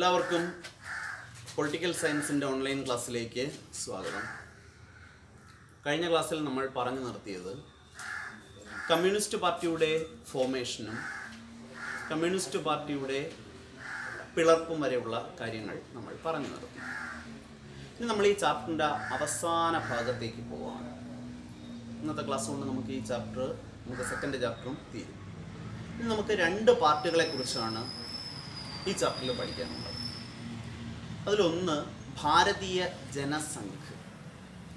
എല്ലാവർക്കും പൊളിറ്റിക്കൽ സയൻസിൻ്റെ ഓൺലൈൻ ക്ലാസ്സിലേക്ക് സ്വാഗതം. കഴിഞ്ഞ ക്ലാസ്സിൽ നമ്മൾ പറഞ്ഞു നിർത്തിയത് കമ്മ്യൂണിസ്റ്റ് പാർട്ടിയുടെ ഫോർമേഷനും കമ്മ്യൂണിസ്റ്റ് പാർട്ടിയുടെ പിളർപ്പും വരെയുള്ള കാര്യങ്ങൾ നമ്മൾ പറഞ്ഞു നിർത്തി. ഇനി നമ്മൾ ഈ ചാപ്റ്ററിൻ്റെ അവസാന ഭാഗത്തേക്ക് പോവുകയാണ്. ഇന്നത്തെ ക്ലാസ് കൊണ്ട് നമുക്ക് ഈ ചാപ്റ്റർ സെക്കൻഡ് ചാപ്റ്ററും തീരും. ഇനി നമുക്ക് രണ്ട് പാർട്ടികളെ കുറിച്ചാണ് ഈ ചാപ്റ്ററിൽ പഠിക്കാനുള്ളത്. അതിലൊന്ന് ഭാരതീയ ജനസംഘ്.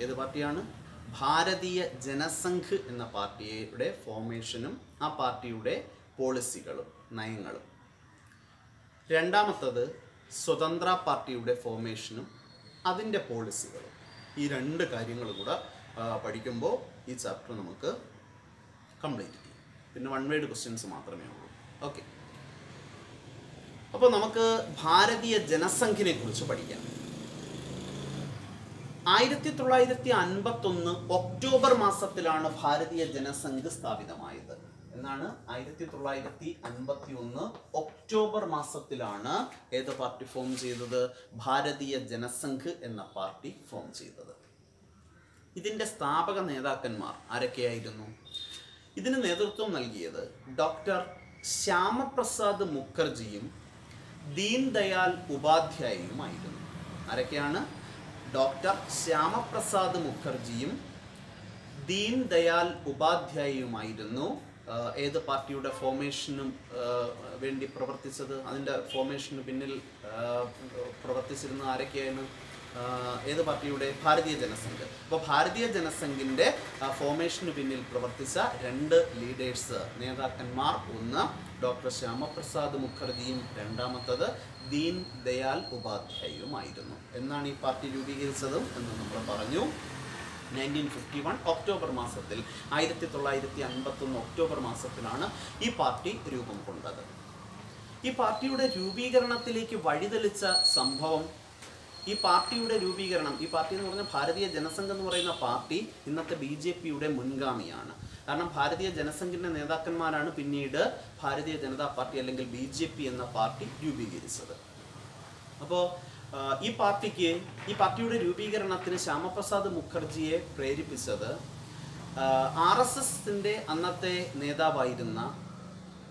ഏത് പാർട്ടിയാണ്? ഭാരതീയ ജനസംഘ് എന്ന പാർട്ടിയുടെ ഫോർമേഷനും ആ പാർട്ടിയുടെ പോളിസികളും നയങ്ങളും. രണ്ടാമത്തത് സ്വതന്ത്ര പാർട്ടിയുടെ ഫോർമേഷനും അതിൻ്റെ പോളിസികളും. ഈ രണ്ട് കാര്യങ്ങളും കൂടെ പഠിക്കുമ്പോൾ ഈ ചാപ്റ്റർ നമുക്ക് കംപ്ലീറ്റ് ചെയ്യും. പിന്നെ വൺ വേർഡ് ക്വസ്റ്റ്യൻസ് മാത്രമേ ഉള്ളൂ. ഓക്കെ, അപ്പോൾ നമുക്ക് ഭാരതീയ ജനസംഘിനെ കുറിച്ച് പഠിക്കാം. 1951 ഒക്ടോബർ മാസത്തിലാണ് ഭാരതീയ ജനസംഘ് സ്ഥാപിതമായത്. എന്നാണ് 1951 ഒക്ടോബർ മാസത്തിലാണ് ഏത് പാർട്ടി ഫോം ചെയ്തത്? ഭാരതീയ ജനസംഘ് എന്ന പാർട്ടി ഫോം ചെയ്തത്. ഇതിൻ്റെ സ്ഥാപക നേതാക്കന്മാർ ആരൊക്കെയായിരുന്നു? ഇതിന് നേതൃത്വം നൽകിയത് ഡോക്ടർ ശ്യാമപ്രസാദ് മുഖർജിയും ദീൻ ദയാൽ ഉപാധ്യായയുമായിരുന്നു. ആരൊക്കെയാണ്? ഡോക്ടർ ശ്യാമപ്രസാദ് മുഖർജിയും ദീൻ ദയാൽ ഉപാധ്യായയുമായിരുന്നു ഏത് പാർട്ടിയുടെ ഫോർമേഷനും വേണ്ടി പ്രവർത്തിച്ചത്. അതിൻ്റെ ഫോർമേഷന് പിന്നിൽ പ്രവർത്തിച്ചിരുന്ന ആരൊക്കെയായിരുന്നു? ഏത് പാർട്ടിയുടെ? ഭാരതീയ ജനസംഘ്. അപ്പോൾ ഭാരതീയ ജനസംഘിൻ്റെ ഫോർമേഷന് പിന്നിൽ പ്രവർത്തിച്ച രണ്ട് ലീഡേഴ്സ്, നേതാക്കന്മാർ, ഒന്ന് ഡോക്ടർ ശ്യാമപ്രസാദ് മുഖർജിയും രണ്ടാമത്തത് ദീൻ ദയാൽ ഉപാധ്യായയുമായിരുന്നു. എന്നാണ് ഈ പാർട്ടി രൂപീകരിച്ചതും എന്ന് നമ്മൾ പറഞ്ഞു. 1951 ഒക്ടോബർ മാസത്തിൽ 1951 ഒക്ടോബർ മാസത്തിലാണ് ഈ പാർട്ടി രൂപം കൊണ്ടത്. ഈ പാർട്ടിയുടെ രൂപീകരണത്തിലേക്ക് വഴിതെളിച്ച സംഭവം, ഈ പാർട്ടിയുടെ രൂപീകരണം, ഈ പാർട്ടി എന്ന് പറഞ്ഞാൽ ഭാരതീയ ജനസംഘ് എന്ന് പറയുന്ന പാർട്ടി ഇന്നത്തെ BJPയുടെ മുൻഗാമിയാണ്. കാരണം ഭാരതീയ ജനസംഘിൻ്റെ നേതാക്കന്മാരാണ് പിന്നീട് ഭാരതീയ ജനതാ പാർട്ടി അല്ലെങ്കിൽ BJP എന്ന പാർട്ടി രൂപീകരിച്ചത്. അപ്പോൾ ഈ പാർട്ടിയുടെ രൂപീകരണത്തിന് ശ്യാമപ്രസാദ് മുഖർജിയെ പ്രേരിപ്പിച്ചത് RSSൻ്റെ അന്നത്തെ നേതാവായിരുന്ന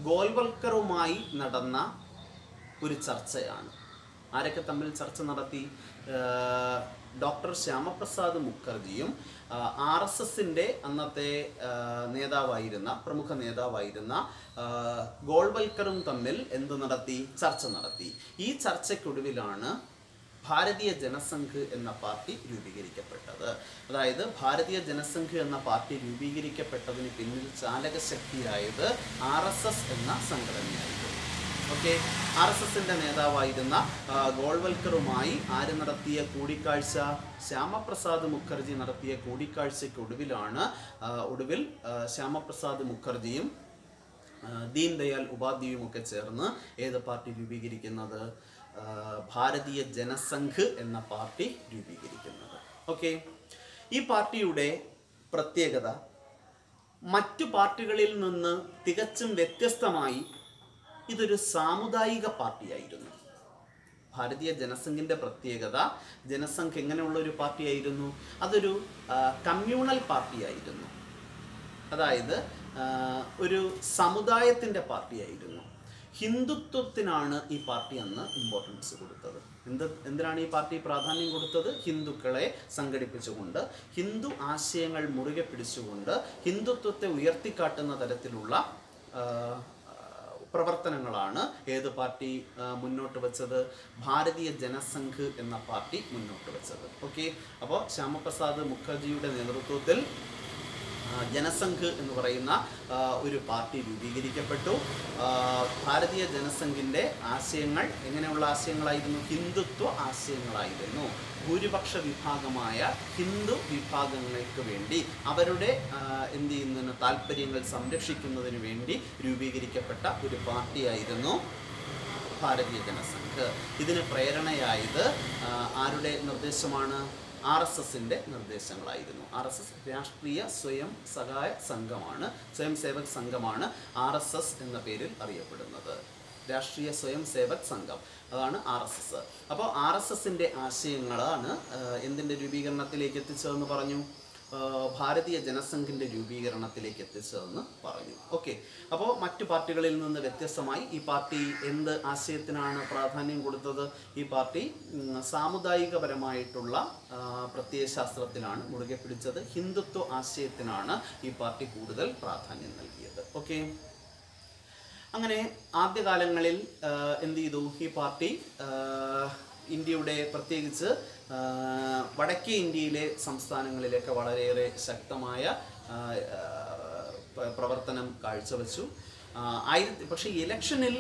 ഗോൾവൽക്കറുമായി നടന്ന ഒരു ചർച്ചയാണ്. ആരൊക്കെ തമ്മിൽ ചർച്ച നടത്തി? ഡോക്ടർ ശ്യാമപ്രസാദ് മുഖർജിയും RSSൻ്റെ അന്നത്തെ പ്രമുഖ നേതാവായിരുന്ന ഗോൾവൽക്കറും തമ്മിൽ ചർച്ച നടത്തി. ഈ ചർച്ചയ്ക്കൊടുവിലാണ് ഭാരതീയ ജനസംഘ് എന്ന പാർട്ടി രൂപീകരിക്കപ്പെട്ടത്. അതായത് ഭാരതീയ ജനസംഘ് എന്ന പാർട്ടി രൂപീകരിക്കപ്പെട്ടതിന് പിന്നിൽ ചാലകശക്തിയായത് RSS എന്ന സംഘടനയായിരുന്നു. ഓക്കെ, RSSൻ്റെ നേതാവായിരുന്ന ഗോൾവൽക്കറുമായി ആര് നടത്തിയ കൂടിക്കാഴ്ച? ശ്യാമപ്രസാദ് മുഖർജി നടത്തിയ കൂടിക്കാഴ്ചയ്ക്കൊടുവിൽ ശ്യാമപ്രസാദ് മുഖർജിയും ദീൻ ദയാൽ ഉപാധ്യായയും ഒക്കെ ചേർന്ന് ഏത് പാർട്ടി രൂപീകരിക്കുന്നത്? ഭാരതീയ ജനസംഘ് എന്ന പാർട്ടി രൂപീകരിക്കുന്നത്. ഓക്കെ, ഈ പാർട്ടിയുടെ പ്രത്യേകത മറ്റു പാർട്ടികളിൽ നിന്ന് തികച്ചും വ്യത്യസ്തമായി ഇതൊരു സാമുദായിക പാർട്ടിയായിരുന്നു. ഭാരതീയ ജനസംഘിൻ്റെ പ്രത്യേകത, ജനസംഘ് എങ്ങനെയുള്ള ഒരു പാർട്ടിയായിരുന്നു? അതൊരു കമ്മ്യൂണൽ പാർട്ടിയായിരുന്നു. അതായത് ഒരു സമുദായത്തിൻ്റെ പാർട്ടിയായിരുന്നു. ഹിന്ദുത്വത്തിനാണ് ഈ പാർട്ടി അന്ന് ഇമ്പോർട്ടൻസ് കൊടുത്തത്. എന്തിനാണ് ഈ പാർട്ടി പ്രാധാന്യം കൊടുത്തത്? ഹിന്ദുക്കളെ സംഘടിപ്പിച്ചുകൊണ്ട്, ഹിന്ദു ആശയങ്ങൾ മുറുകെ പിടിച്ചുകൊണ്ട് ഹിന്ദുത്വത്തെ ഉയർത്തിക്കാട്ടുന്ന തരത്തിലുള്ള പ്രവർത്തനങ്ങളാണ് ഏത് പാർട്ടി മുന്നോട്ട് വെച്ചത്? ഭാരതീയ ജനസംഘ് എന്ന പാർട്ടി മുന്നോട്ട് വെച്ചത്. ഓക്കെ, അപ്പോൾ ശ്യാമപ്രസാദ് മുഖർജിയുടെ നേതൃത്വത്തിൽ ജനസംഘ് എന്ന് പറയുന്ന ഒരു പാർട്ടി രൂപീകരിക്കപ്പെട്ടു. ഭാരതീയ ജനസംഘിൻ്റെ ആശയങ്ങൾ എങ്ങനെയുള്ള ആശയങ്ങളായിരുന്നു? ഹിന്ദുത്വ ആശയങ്ങളായിരുന്നു. ഭൂരിപക്ഷ വിഭാഗമായ ഹിന്ദു വിഭാഗങ്ങൾക്ക് വേണ്ടി അവരുടെ താല്പര്യങ്ങൾ സംരക്ഷിക്കുന്നതിന് വേണ്ടി രൂപീകരിക്കപ്പെട്ട ഒരു പാർട്ടിയായിരുന്നു ഭാരതീയ ജനസംഘ്. ഇതിന് പ്രേരണയായത് ആരുടെ നിർദ്ദേശമാണ്? RSSൻ്റെ നിർദ്ദേശങ്ങളായിരുന്നു. RSS രാഷ്ട്രീയ സ്വയം സഹായ സംഘമാണ്, സ്വയം സേവക് സംഘമാണ് RSS എന്ന പേരിൽ അറിയപ്പെടുന്നത്. രാഷ്ട്രീയ സ്വയം സേവക് സംഘം, അതാണ് RSS. അപ്പോൾ RSSന്റെ ആശയങ്ങളാണ് എന്തിൻ്റെ രൂപീകരണത്തിലേക്ക് എത്തിച്ചതെന്ന് പറഞ്ഞു? ഭാരതീയ ജനസംഘിൻ്റെ രൂപീകരണത്തിലേക്ക് എത്തിച്ചതെന്ന് പറഞ്ഞു. ഓക്കെ, അപ്പോൾ മറ്റു പാർട്ടികളിൽ നിന്ന് വ്യത്യസ്തമായി ഈ പാർട്ടി എന്ത് ആശയത്തിനാണ് പ്രാധാന്യം കൊടുത്തത്? ഈ പാർട്ടി സാമുദായികപരമായിട്ടുള്ള പ്രത്യയശാസ്ത്രത്തിലാണ് മുറുകെ പിടിച്ചത്. ഹിന്ദുത്വ ആശയത്തിനാണ് ഈ പാർട്ടി കൂടുതൽ പ്രാധാന്യം നൽകിയത്. ഓക്കെ, അങ്ങനെ ആദ്യകാലങ്ങളിൽ എന്ത് ചെയ്തു? ഈ പാർട്ടി ഇന്ത്യയുടെ പ്രത്യേകിച്ച് വടക്കേ ഇന്ത്യയിലെ സംസ്ഥാനങ്ങളിലൊക്കെ വളരെയേറെ ശക്തമായ പ്രവർത്തനം കാഴ്ചവെച്ചു. പക്ഷേ ഇലക്ഷനിൽ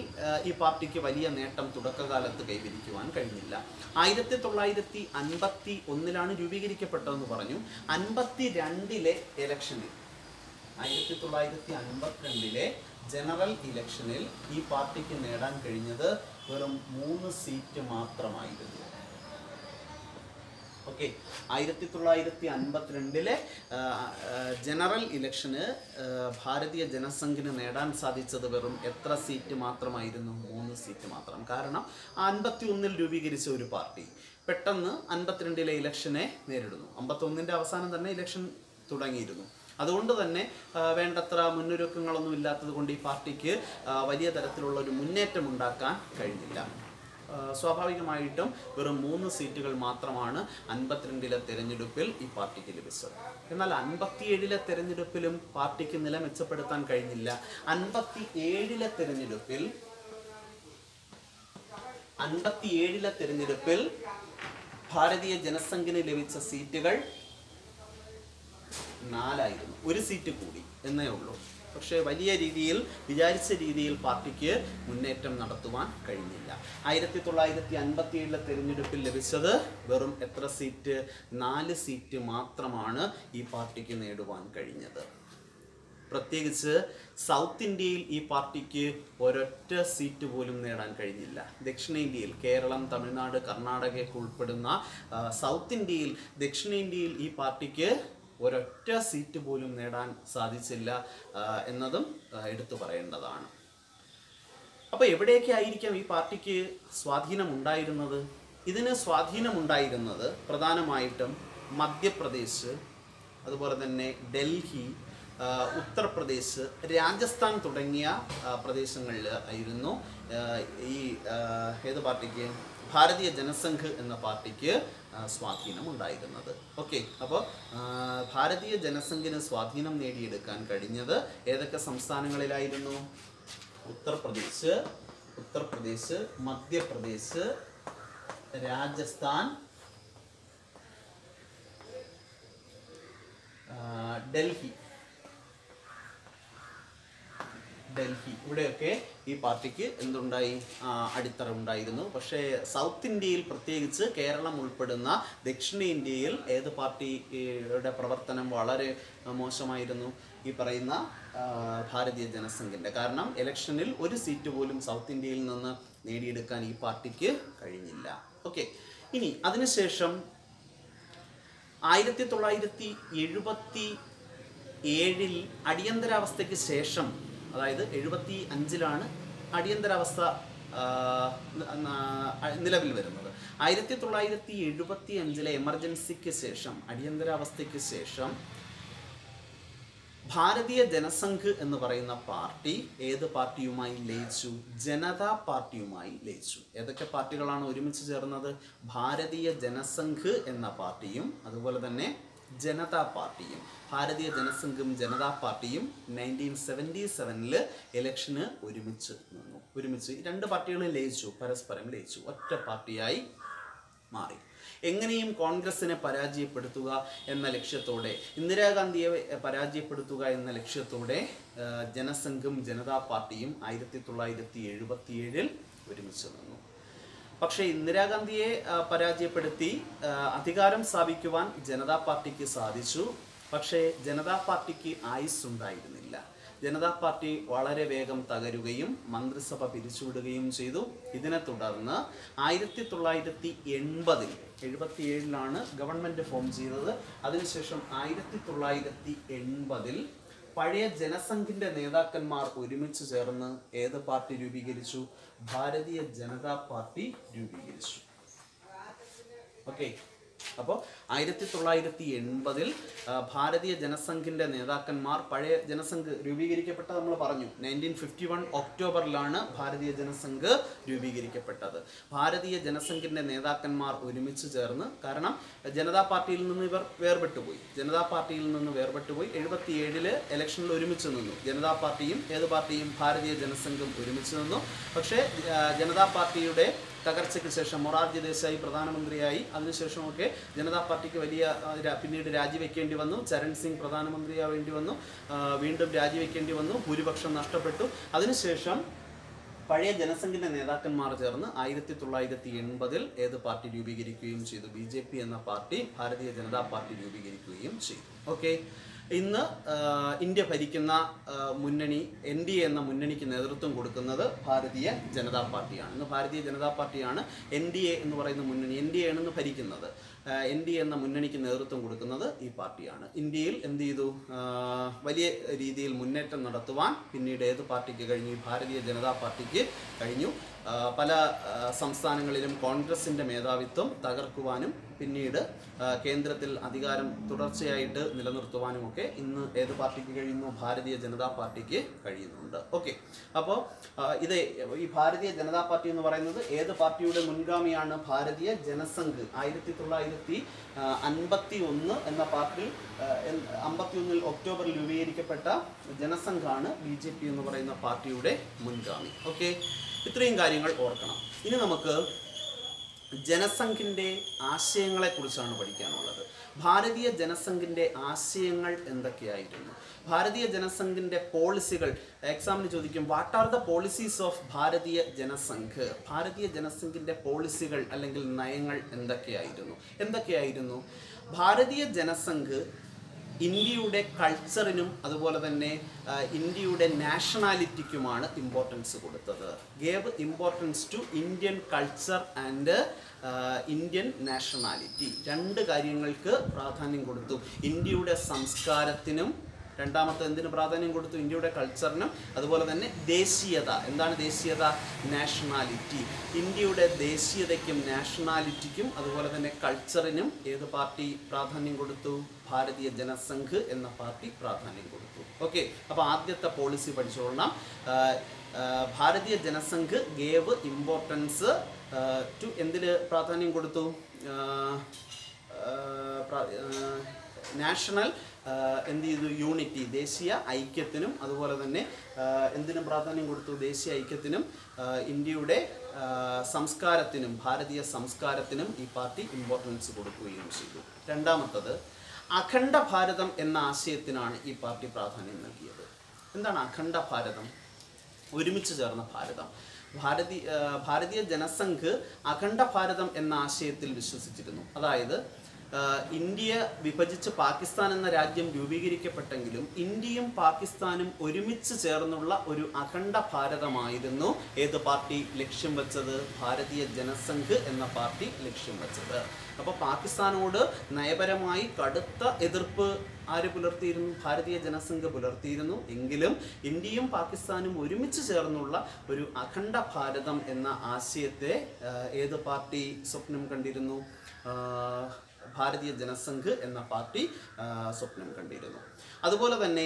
ഈ പാർട്ടിക്ക് വലിയ നേട്ടം തുടക്കകാലത്ത് കൈവരിക്കുവാൻ കഴിഞ്ഞില്ല. 1951 രൂപീകരിക്കപ്പെട്ടതെന്ന് പറഞ്ഞു. 52 ഇലക്ഷനിൽ 1952 ജനറൽ ഇലക്ഷനിൽ ഈ പാർട്ടിക്ക് നേടാൻ കഴിഞ്ഞത് വെറും 3 സീറ്റ് മാത്രമായിരുന്നു. ഓക്കെ, 1952 ജനറൽ ഇലക്ഷന് ഭാരതീയ ജനസംഘിന് നേടാൻ സാധിച്ചത് വെറും എത്ര സീറ്റ് മാത്രമായിരുന്നു? 3 സീറ്റ് മാത്രം. കാരണം 51 രൂപീകരിച്ച ഒരു പാർട്ടി പെട്ടെന്ന് 52 ഇലക്ഷനെ നേരിടുന്നു. 51 അവസാനം തന്നെ ഇലക്ഷൻ തുടങ്ങിയിരുന്നു. അതുകൊണ്ട് തന്നെ വേണ്ടത്ര മുന്നൊരുക്കങ്ങളൊന്നും ഇല്ലാത്തത് കൊണ്ട് ഈ പാർട്ടിക്ക് വലിയ തരത്തിലുള്ള ഒരു മുന്നേറ്റം ഉണ്ടാക്കാൻ കഴിഞ്ഞില്ല. സ്വാഭാവികമായിട്ടും വെറും 3 സീറ്റുകൾ മാത്രമാണ് 52 തെരഞ്ഞെടുപ്പിൽ ഈ പാർട്ടിക്ക് ലഭിച്ചത്. എന്നാൽ 57 തെരഞ്ഞെടുപ്പിലും പാർട്ടിക്ക് നില മെച്ചപ്പെടുത്താൻ കഴിഞ്ഞില്ല. 57 തെരഞ്ഞെടുപ്പിൽ ഭാരതീയ ജനസംഘിന് ലഭിച്ച സീറ്റുകൾ 4 ആയിരുന്നു. 1 സീറ്റ് കൂടി എന്നേ ഉള്ളൂ. പക്ഷേ വലിയ രീതിയിൽ വിചാരിച്ച രീതിയിൽ പാർട്ടിക്ക് മുന്നേറ്റം നടത്തുവാൻ കഴിഞ്ഞില്ല. 1957 തെരഞ്ഞെടുപ്പിൽ ലഭിച്ചത് വെറും എത്ര സീറ്റ്? 4 സീറ്റ് മാത്രമാണ് ഈ പാർട്ടിക്ക് നേടുവാൻ കഴിഞ്ഞത്. പ്രത്യേകിച്ച് സൗത്ത് ഇന്ത്യയിൽ ഈ പാർട്ടിക്ക് ഒരൊറ്റ സീറ്റ് പോലും നേടാൻ കഴിഞ്ഞില്ല. ദക്ഷിണേന്ത്യയിൽ കേരളം, തമിഴ്നാട്, കർണാടകയൊക്കെ ഉൾപ്പെടുന്ന സൗത്ത് ഇന്ത്യയിൽ, ദക്ഷിണേന്ത്യയിൽ ഈ പാർട്ടിക്ക് ഒരൊറ്റ സീറ്റ് പോലും നേടാൻ സാധിച്ചില്ല എന്നതും എടുത്തു പറയേണ്ടതാണ്. അപ്പോൾ എവിടെയൊക്കെ ആയിരിക്കാം ഈ പാർട്ടിക്ക് സ്വാധീനമുണ്ടായിരുന്നത്? ഇതിന് സ്വാധീനമുണ്ടായിരുന്നത് പ്രധാനമായിട്ടും മധ്യപ്രദേശ്, അതുപോലെ തന്നെ ഡൽഹി, ഉത്തർപ്രദേശ്, രാജസ്ഥാൻ തുടങ്ങിയ പ്രദേശങ്ങളിൽ ആയിരുന്നു ഈ ഏത് പാർട്ടിക്ക്? ഭാരതീയ ജനസംഘ് എന്ന പാർട്ടിക്ക് സ്വാധീനമുണ്ടായിരുന്നത്. ഓക്കെ, അപ്പോൾ ഭാരതീയ ജനസംഘിന് സ്വാധീനം നേടിയെടുക്കാൻ കഴിഞ്ഞത് ഏതൊക്കെ സംസ്ഥാനങ്ങളിലായിരുന്നു? ഉത്തർപ്രദേശ്, മധ്യപ്രദേശ്, രാജസ്ഥാൻ, ഡൽഹി ഇവിടെയൊക്കെ ഈ പാർട്ടിക്ക് എന്തുണ്ടായി? അടിത്തറ ഉണ്ടായിരുന്നു. പക്ഷേ സൗത്ത് ഇന്ത്യയിൽ, പ്രത്യേകിച്ച് കേരളം ഉൾപ്പെടുന്ന ദക്ഷിണേന്ത്യയിൽ ഏത് പാർട്ടിയുടെ പ്രവർത്തനം വളരെ മോശമായിരുന്നു? ഈ പറയുന്ന ഭാരതീയ ജനസംഘിൻ്റെ. കാരണം ഇലക്ഷനിൽ 1 സീറ്റ് പോലും സൗത്ത് ഇന്ത്യയിൽ നിന്ന് നേടിയെടുക്കാൻ ഈ പാർട്ടിക്ക് കഴിഞ്ഞില്ല. ഓക്കെ, ഇനി അതിനുശേഷം 1977 അടിയന്തരാവസ്ഥയ്ക്ക് ശേഷം, അതായത് 75 അടിയന്തരാവസ്ഥ നിലവിൽ വരുന്നത്. 1975 എമർജൻസിക്ക് ശേഷം, അടിയന്തരാവസ്ഥയ്ക്ക് ശേഷം ഭാരതീയ ജനസംഘ് എന്ന് പറയുന്ന പാർട്ടി ഏത് പാർട്ടിയുമായി ലയിച്ചു? ജനതാ പാർട്ടിയുമായി ലയിച്ചു. ഏതൊക്കെ പാർട്ടികളാണ് ഒരുമിച്ച് ചേർന്നത്? ഭാരതീയ ജനസംഘ് എന്ന പാർട്ടിയും അതുപോലെ തന്നെ ജനതാ പാർട്ടിയും. ഭാരതീയ ജനസംഘും ജനതാ പാർട്ടിയും 1977 ഇലക്ഷന് ഒരുമിച്ച് നിന്നു. ഒരുമിച്ച് 2 പാർട്ടികളും ലയിച്ചു, പരസ്പരം ലയിച്ചു, ഒറ്റ പാർട്ടിയായി മാറി. എങ്ങനെയും കോൺഗ്രസിനെ പരാജയപ്പെടുത്തുക എന്ന ലക്ഷ്യത്തോടെ, ഇന്ദിരാഗാന്ധിയെ പരാജയപ്പെടുത്തുക എന്ന ലക്ഷ്യത്തോടെ ജനസംഘും ജനതാ പാർട്ടിയും 1977 ഒരുമിച്ച് നിന്നു. പക്ഷേ ഇന്ദിരാഗാന്ധിയെ പരാജയപ്പെടുത്തി അധികാരം സ്ഥാപിക്കുവാൻ ജനതാ പാർട്ടിക്ക് സാധിച്ചു. പക്ഷേ ജനതാ പാർട്ടിക്ക് ആയുസ് ഉണ്ടായിരുന്നില്ല. ജനതാ പാർട്ടി വളരെ വേഗം തകരുകയും മന്ത്രിസഭ പിരിച്ചുവിടുകയും ചെയ്തു. ഇതിനെ തുടർന്ന് 1977 ഗവൺമെൻറ് ഫോം ചെയ്തത്. അതിനുശേഷം 1980 പഴയ ജനസംഘിന്റെ നേതാക്കന്മാർ ഒരുമിച്ച് ചേർന്ന് ഏത് പാർട്ടി രൂപീകരിച്ചു? ഭാരതീയ ജനതാ പാർട്ടി രൂപീകരിച്ചു. ഓക്കെ, അപ്പോൾ 1980 ഭാരതീയ ജനസംഘിന്റെ നേതാക്കന്മാർ, പഴയ ജനസംഘ് രൂപീകരിക്കപ്പെട്ട നമ്മൾ പറഞ്ഞു 1951 ഒക്ടോബറിലാണ് ഭാരതീയ ജനസംഘ് രൂപീകരിക്കപ്പെട്ടത്. ഭാരതീയ ജനസംഘിന്റെ നേതാക്കന്മാർ ഒരുമിച്ച് ചേർന്ന്, കാരണം ജനതാ പാർട്ടിയിൽ നിന്ന് ഇവർ വേർപെട്ടുപോയി. 77 ഇലക്ഷനിൽ ഒരുമിച്ച് നിന്നു. ജനതാ പാർട്ടിയും ഏത് പാർട്ടിയും? ഭാരതീയ ജനസംഘും ഒരുമിച്ച് നിന്നു. പക്ഷേ ജനതാ പാർട്ടിയുടെ തകർച്ചയ്ക്ക് ശേഷം മൊറാർജി ദേശായി പ്രധാനമന്ത്രിയായി. അതിനുശേഷമൊക്കെ ജനതാ പാർട്ടിക്ക് പിന്നീട് രാജിവെക്കേണ്ടി വന്നു. ചരൺ സിംഗ് പ്രധാനമന്ത്രിയാവേണ്ടി വന്നു. വീണ്ടും രാജിവെക്കേണ്ടി വന്നു. ഭൂരിപക്ഷം നഷ്ടപ്പെട്ടു. അതിനുശേഷം പഴയ ജനസംഘിന്റെ നേതാക്കന്മാർ ചേർന്ന് 1980 ഏത് പാർട്ടി രൂപീകരിക്കുകയും ചെയ്തു? BJP എന്ന പാർട്ടി, ഭാരതീയ ജനതാ പാർട്ടി രൂപീകരിക്കുകയും ചെയ്തു. ഓക്കെ, ഇന്ന് ഇന്ത്യ ഭരിക്കുന്ന മുന്നണി NDA എന്ന മുന്നണിക്ക് നേതൃത്വം കൊടുക്കുന്നത് ഭാരതീയ ജനതാ പാർട്ടിയാണ്. ഇന്ന് ഭാരതീയ ജനതാ പാർട്ടിയാണ് NDA എന്ന് പറയുന്ന മുന്നണി. NDA ആണ് ഇന്ന് ഭരിക്കുന്നത്. NDA എന്ന മുന്നണിക്ക് നേതൃത്വം കൊടുക്കുന്നത് ഈ പാർട്ടിയാണ്. ഇന്ത്യയിൽ എന്ത് ചെയ്തു? വലിയ രീതിയിൽ മുന്നേറ്റം നടത്തുവാൻ പിന്നീട് ഏത് പാർട്ടിക്ക് കഴിഞ്ഞു? ഭാരതീയ ജനതാ പാർട്ടിക്ക് കഴിഞ്ഞു. പല സംസ്ഥാനങ്ങളിലും കോൺഗ്രസിൻ്റെ മേധാവിത്വം തകർക്കുവാനും പിന്നീട് കേന്ദ്രത്തിൽ അധികാരം തുടർച്ചയായിട്ട് നിലനിർത്തുവാനുമൊക്കെ ഇന്ന് ഏത് പാർട്ടിക്ക് കഴിയുന്നു? ഭാരതീയ ജനതാ പാർട്ടിക്ക് കഴിയുന്നുണ്ട്. ഓക്കെ, അപ്പോൾ ഈ ഭാരതീയ ജനതാ പാർട്ടി എന്ന് പറയുന്നത് ഏത് പാർട്ടിയുടെ മുൻഗാമിയാണ്? ഭാരതീയ ജനസംഘ്. 1951 എന്ന പാർട്ടി 51 ഒക്ടോബറിൽ രൂപീകരിക്കപ്പെട്ട ജനസംഘാണ് BJP എന്ന് പറയുന്ന പാർട്ടിയുടെ മുൻഗാമി. ഓക്കെ, ഇത്രയും കാര്യങ്ങൾ ഓർക്കണം. ഇനി നമുക്ക് ജനസംഘിൻ്റെ ആശയങ്ങളെക്കുറിച്ചാണ് പഠിക്കാനുള്ളത്. ഭാരതീയ ജനസംഘിൻ്റെ ആശയങ്ങൾ എന്തൊക്കെയായിരുന്നു? ഭാരതീയ ജനസംഘിൻ്റെ പോളിസികൾ എക്സാമിന് ചോദിക്കും. What are the policies of ഭാരതീയ ജനസംഘ്? ഭാരതീയ ജനസംഘിൻ്റെ പോളിസികൾ അല്ലെങ്കിൽ നയങ്ങൾ എന്തൊക്കെയായിരുന്നു? ഭാരതീയ ജനസംഘ് ഇന്ത്യയുടെ കൾച്ചറിനും അതുപോലെ തന്നെ ഇന്ത്യയുടെ നാഷണാലിറ്റിക്കുമാണ് ഇമ്പോർട്ടൻസ് കൊടുത്തത്. Gave importance to Indian culture and Indian nationality. രണ്ട് കാര്യങ്ങൾക്ക് പ്രാധാന്യം കൊടുത്തു. ഇന്ത്യയുടെ സംസ്കാരത്തിനും, രണ്ടാമത്തെ എന്തിനു പ്രാധാന്യം കൊടുത്തു? ഇന്ത്യയുടെ കൾച്ചറിനും അതുപോലെ തന്നെ ദേശീയത. എന്താണ് ദേശീയത? നാഷണാലിറ്റി. ഇന്ത്യയുടെ ദേശീയതയ്ക്കും നാഷണാലിറ്റിക്കും അതുപോലെ തന്നെ കൾച്ചറിനും ഏത് പാർട്ടി പ്രാധാന്യം കൊടുത്തു? ഭാരതീയ ജനസംഘ് എന്ന പാർട്ടി പ്രാധാന്യം കൊടുത്തു. ഓക്കെ, അപ്പോൾ ആദ്യത്തെ policy പഠിച്ചോളണം. Bharatiya Jana Sangh gave importance to എന്തിന് പ്രാധാന്യം കൊടുത്തു? നാഷണൽ എന്ത് ചെയ്തു? യൂണിറ്റി, ദേശീയ ഐക്യത്തിനും അതുപോലെ തന്നെ എന്തിനും പ്രാധാന്യം കൊടുത്തു? ദേശീയ ഐക്യത്തിനും ഇന്ത്യയുടെ സംസ്കാരത്തിനും, ഭാരതീയ സംസ്കാരത്തിനും ഈ പാർട്ടി ഇമ്പോർട്ടൻസ് കൊടുക്കുകയും ചെയ്തു. രണ്ടാമത്തത് അഖണ്ഡ ഭാരതം എന്ന ആശയത്തിനാണ് ഈ പാർട്ടി പ്രാധാന്യം നൽകിയത്. എന്താണ് അഖണ്ഡ ഭാരതം? ഒരുമിച്ച് ചേർന്ന ഭാരതം. ഭാരതീയ ജനസംഘ് അഖണ്ഡ ഭാരതം എന്ന ആശയത്തിൽ വിശ്വസിച്ചിരുന്നു. അതായത് ഇന്ത്യ വിഭജിച്ച് പാകിസ്ഥാൻ എന്ന രാജ്യം രൂപീകരിക്കപ്പെട്ടെങ്കിലും ഇന്ത്യയും പാകിസ്ഥാനും ഒരുമിച്ച് ചേർന്നുള്ള ഒരു അഖണ്ഡ ഭാരതമായിരുന്നു ഏത് പാർട്ടി ലക്ഷ്യം വെച്ചത്? ഭാരതീയ ജനസംഘ് എന്ന പാർട്ടി ലക്ഷ്യം വെച്ചത്. അപ്പോൾ പാകിസ്ഥാനോട് നയപരമായി കടുത്ത എതിർപ്പ് ആര് പുലർത്തിയിരുന്നു? ഭാരതീയ ജനസംഘ് പുലർത്തിയിരുന്നു. എങ്കിലും ഇന്ത്യയും പാകിസ്ഥാനും ഒരുമിച്ച് ചേർന്നുള്ള ഒരു അഖണ്ഡ ഭാരതം എന്ന ആശയത്തെ ഏത് പാർട്ടി സ്വപ്നം കണ്ടിരുന്നു? ഭാരതീയ ജനസംഘ് എന്ന പാർട്ടി സ്വപ്നം കണ്ടിരുന്നു. അതുപോലെ തന്നെ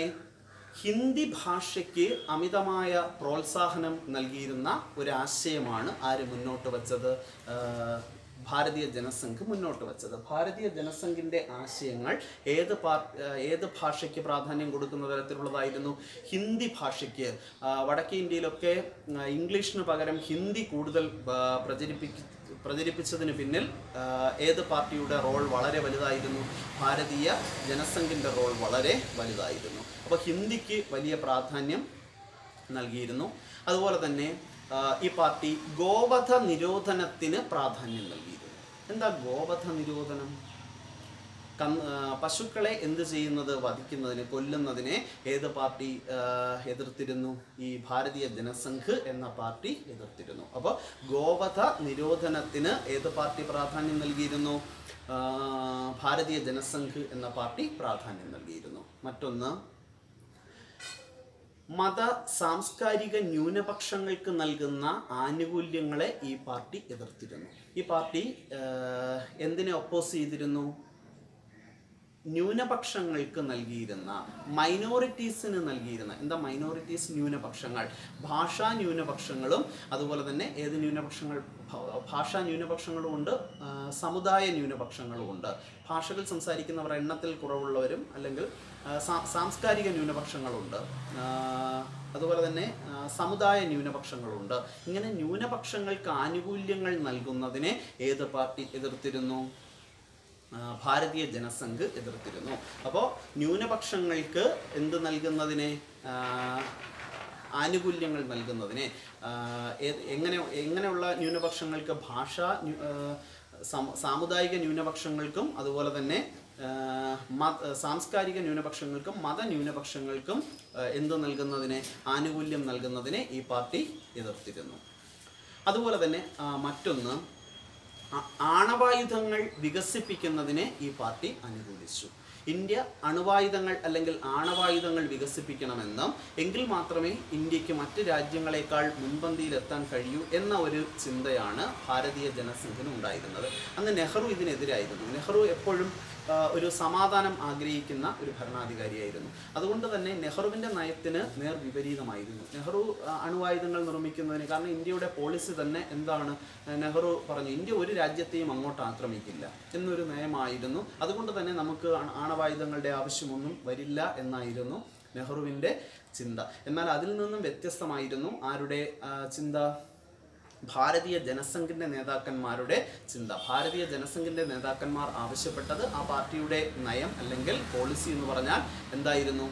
ഹിന്ദി ഭാഷയ്ക്ക് അമിതമായ പ്രോത്സാഹനം നൽകിയിരുന്ന ഒരാശയമാണ് ആര് മുന്നോട്ട് വച്ചത്? ഭാരതീയ ജനസംഘ് മുന്നോട്ട് വച്ചത്. ഭാരതീയ ജനസംഘിൻ്റെ ആശയങ്ങൾ ഏത് ഭാഷയ്ക്ക് പ്രാധാന്യം കൊടുക്കുന്ന തരത്തിലുള്ളതായിരുന്നു? ഹിന്ദി ഭാഷയ്ക്ക്. വടക്കേ ഇന്ത്യയിലൊക്കെ ഇംഗ്ലീഷിന് പകരം ഹിന്ദി കൂടുതൽ പ്രചരിപ്പിച്ചതിന് പിന്നിൽ ഏത് പാർട്ടിയുടെ റോൾ വളരെ വലുതായിരുന്നു? ഭാരതീയ ജനസംഘിൻ്റെ റോൾ വളരെ വലുതായിരുന്നു. അപ്പോൾ ഹിന്ദിക്ക് വലിയ പ്രാധാന്യം നൽകിയിരുന്നു. അതുപോലെ തന്നെ ഈ പാർട്ടി ഗോവധ നിരോധനത്തിന് പ്രാധാന്യം നൽകിയിരുന്നു. എന്താ ഗോവധ നിരോധനം? പശുക്കളെ എന്ത് ചെയ്യുന്നത്? വധിക്കുന്നതിന്, കൊല്ലുന്നതിനെ ഏത് പാർട്ടി എതിർത്തിരുന്നു? ഈ ഭാരതീയ ജനസംഘ് എന്ന പാർട്ടി എതിർത്തിരുന്നു. അപ്പോൾ ഗോവധ നിരോധനത്തിന് ഏത് പാർട്ടി പ്രാധാന്യം നൽകിയിരുന്നു? ഭാരതീയ ജനസംഘ് എന്ന പാർട്ടി പ്രാധാന്യം നൽകിയിരുന്നു. മറ്റൊന്ന് മത സാംസ്കാരിക ന്യൂനപക്ഷങ്ങൾക്ക് നൽകുന്ന ആനുകൂല്യങ്ങളെ ഈ പാർട്ടി എതിർത്തിരുന്നു. ഈ പാർട്ടി എന്തിനെ ഒപ്പോസ് ചെയ്തിരുന്നു? ന്യൂനപക്ഷങ്ങൾക്ക് നൽകിയിരുന്ന, മൈനോറിറ്റീസിന് നൽകിയിരുന്ന, എന്താ മൈനോറിറ്റീസ്? ന്യൂനപക്ഷങ്ങൾ, ഭാഷാ ന്യൂനപക്ഷങ്ങളും അതുപോലെ തന്നെ ഏത് ന്യൂനപക്ഷങ്ങൾ? ഭാഷാ ന്യൂനപക്ഷങ്ങളും ഉണ്ട്, സമുദായ ന്യൂനപക്ഷങ്ങളും ഉണ്ട്. ഭാഷകൾ സംസാരിക്കുന്നവർ എണ്ണത്തിൽ കുറവുള്ളവരും അല്ലെങ്കിൽ സാംസ്കാരിക ന്യൂനപക്ഷങ്ങളുണ്ട്, അതുപോലെ തന്നെ സമുദായ ന്യൂനപക്ഷങ്ങളുണ്ട്. ഇങ്ങനെ ന്യൂനപക്ഷങ്ങൾക്ക് ആനുകൂല്യങ്ങൾ നൽകുന്നതിനെ ഏത് പാർട്ടി എതിർത്തിരുന്നു? ഭാരതീയ ജനസംഘ് എതിർത്തിരുന്നു. അപ്പോൾ ന്യൂനപക്ഷങ്ങൾക്ക് എന്ത് നൽകുന്നതിനെ? ആനുകൂല്യങ്ങൾ നൽകുന്നതിനെ. എങ്ങനെയുള്ള ന്യൂനപക്ഷങ്ങൾക്ക്? സാമുദായിക ന്യൂനപക്ഷങ്ങൾക്കും അതുപോലെ തന്നെ സാംസ്കാരിക ന്യൂനപക്ഷങ്ങൾക്കും മതന്യൂനപക്ഷങ്ങൾക്കും എന്ത് നൽകുന്നതിനെ? ആനുകൂല്യം നൽകുന്നതിനെ ഈ പാർട്ടി എതിർത്തിരുന്നു. അതുപോലെ തന്നെ മറ്റൊന്ന്, ആണവായുധങ്ങൾ വികസിപ്പിക്കുന്നതിനെ ഈ പാർട്ടി അനുകൂലിച്ചു. ഇന്ത്യ അണുവായുധങ്ങൾ അല്ലെങ്കിൽ ആണവായുധങ്ങൾ വികസിപ്പിക്കണമെന്നും എങ്കിൽ മാത്രമേ ഇന്ത്യക്ക് മറ്റ് രാജ്യങ്ങളെക്കാൾ മുൻപന്തിയിലെത്താൻ കഴിയൂ എന്ന ഒരു ചിന്തയാണ് ഭാരതീയ ജനസംഘിന് ഉണ്ടായിരുന്നത്. അന്ന് നെഹ്റു ഇതിനെതിരായിരുന്നു. നെഹ്റു എപ്പോഴും ഒരു സമാധാനം ആഗ്രഹിക്കുന്ന ഒരു ഭരണാധികാരിയായിരുന്നു. അതുകൊണ്ട് തന്നെ നെഹ്റുവിൻ്റെ നയത്തിന് നേർ വിപരീതമായിരുന്നു. നെഹ്റു അണുവായുധങ്ങൾ നിർമ്മിക്കുന്നതിന്, കാരണം ഇന്ത്യയുടെ പോളിസി തന്നെ എന്താണ്? നെഹ്റു പറഞ്ഞു ഇന്ത്യ ഒരു രാജ്യത്തെയും അങ്ങോട്ട് ആക്രമിക്കില്ല എന്നൊരു നയമായിരുന്നു. അതുകൊണ്ട് തന്നെ നമുക്ക് ആണവായുധങ്ങളുടെ ആവശ്യമൊന്നും വരില്ല എന്നായിരുന്നു നെഹ്റുവിൻ്റെ ചിന്ത. എന്നാൽ അതിൽ നിന്നും വ്യത്യസ്തമായിരുന്നു ആരുടെ ചിന്ത? ഭാരതീയ ജനസംഘിൻ്റെ നേതാക്കന്മാരുടെ ചിന്ത. ഭാരതീയ ജനസംഘിൻ്റെ നേതാക്കന്മാർ ആവശ്യപ്പെട്ടത്, ആ പാർട്ടിയുടെ നയം അല്ലെങ്കിൽ പോളിസി എന്ന് പറഞ്ഞാൽ എന്തായിരുന്നു?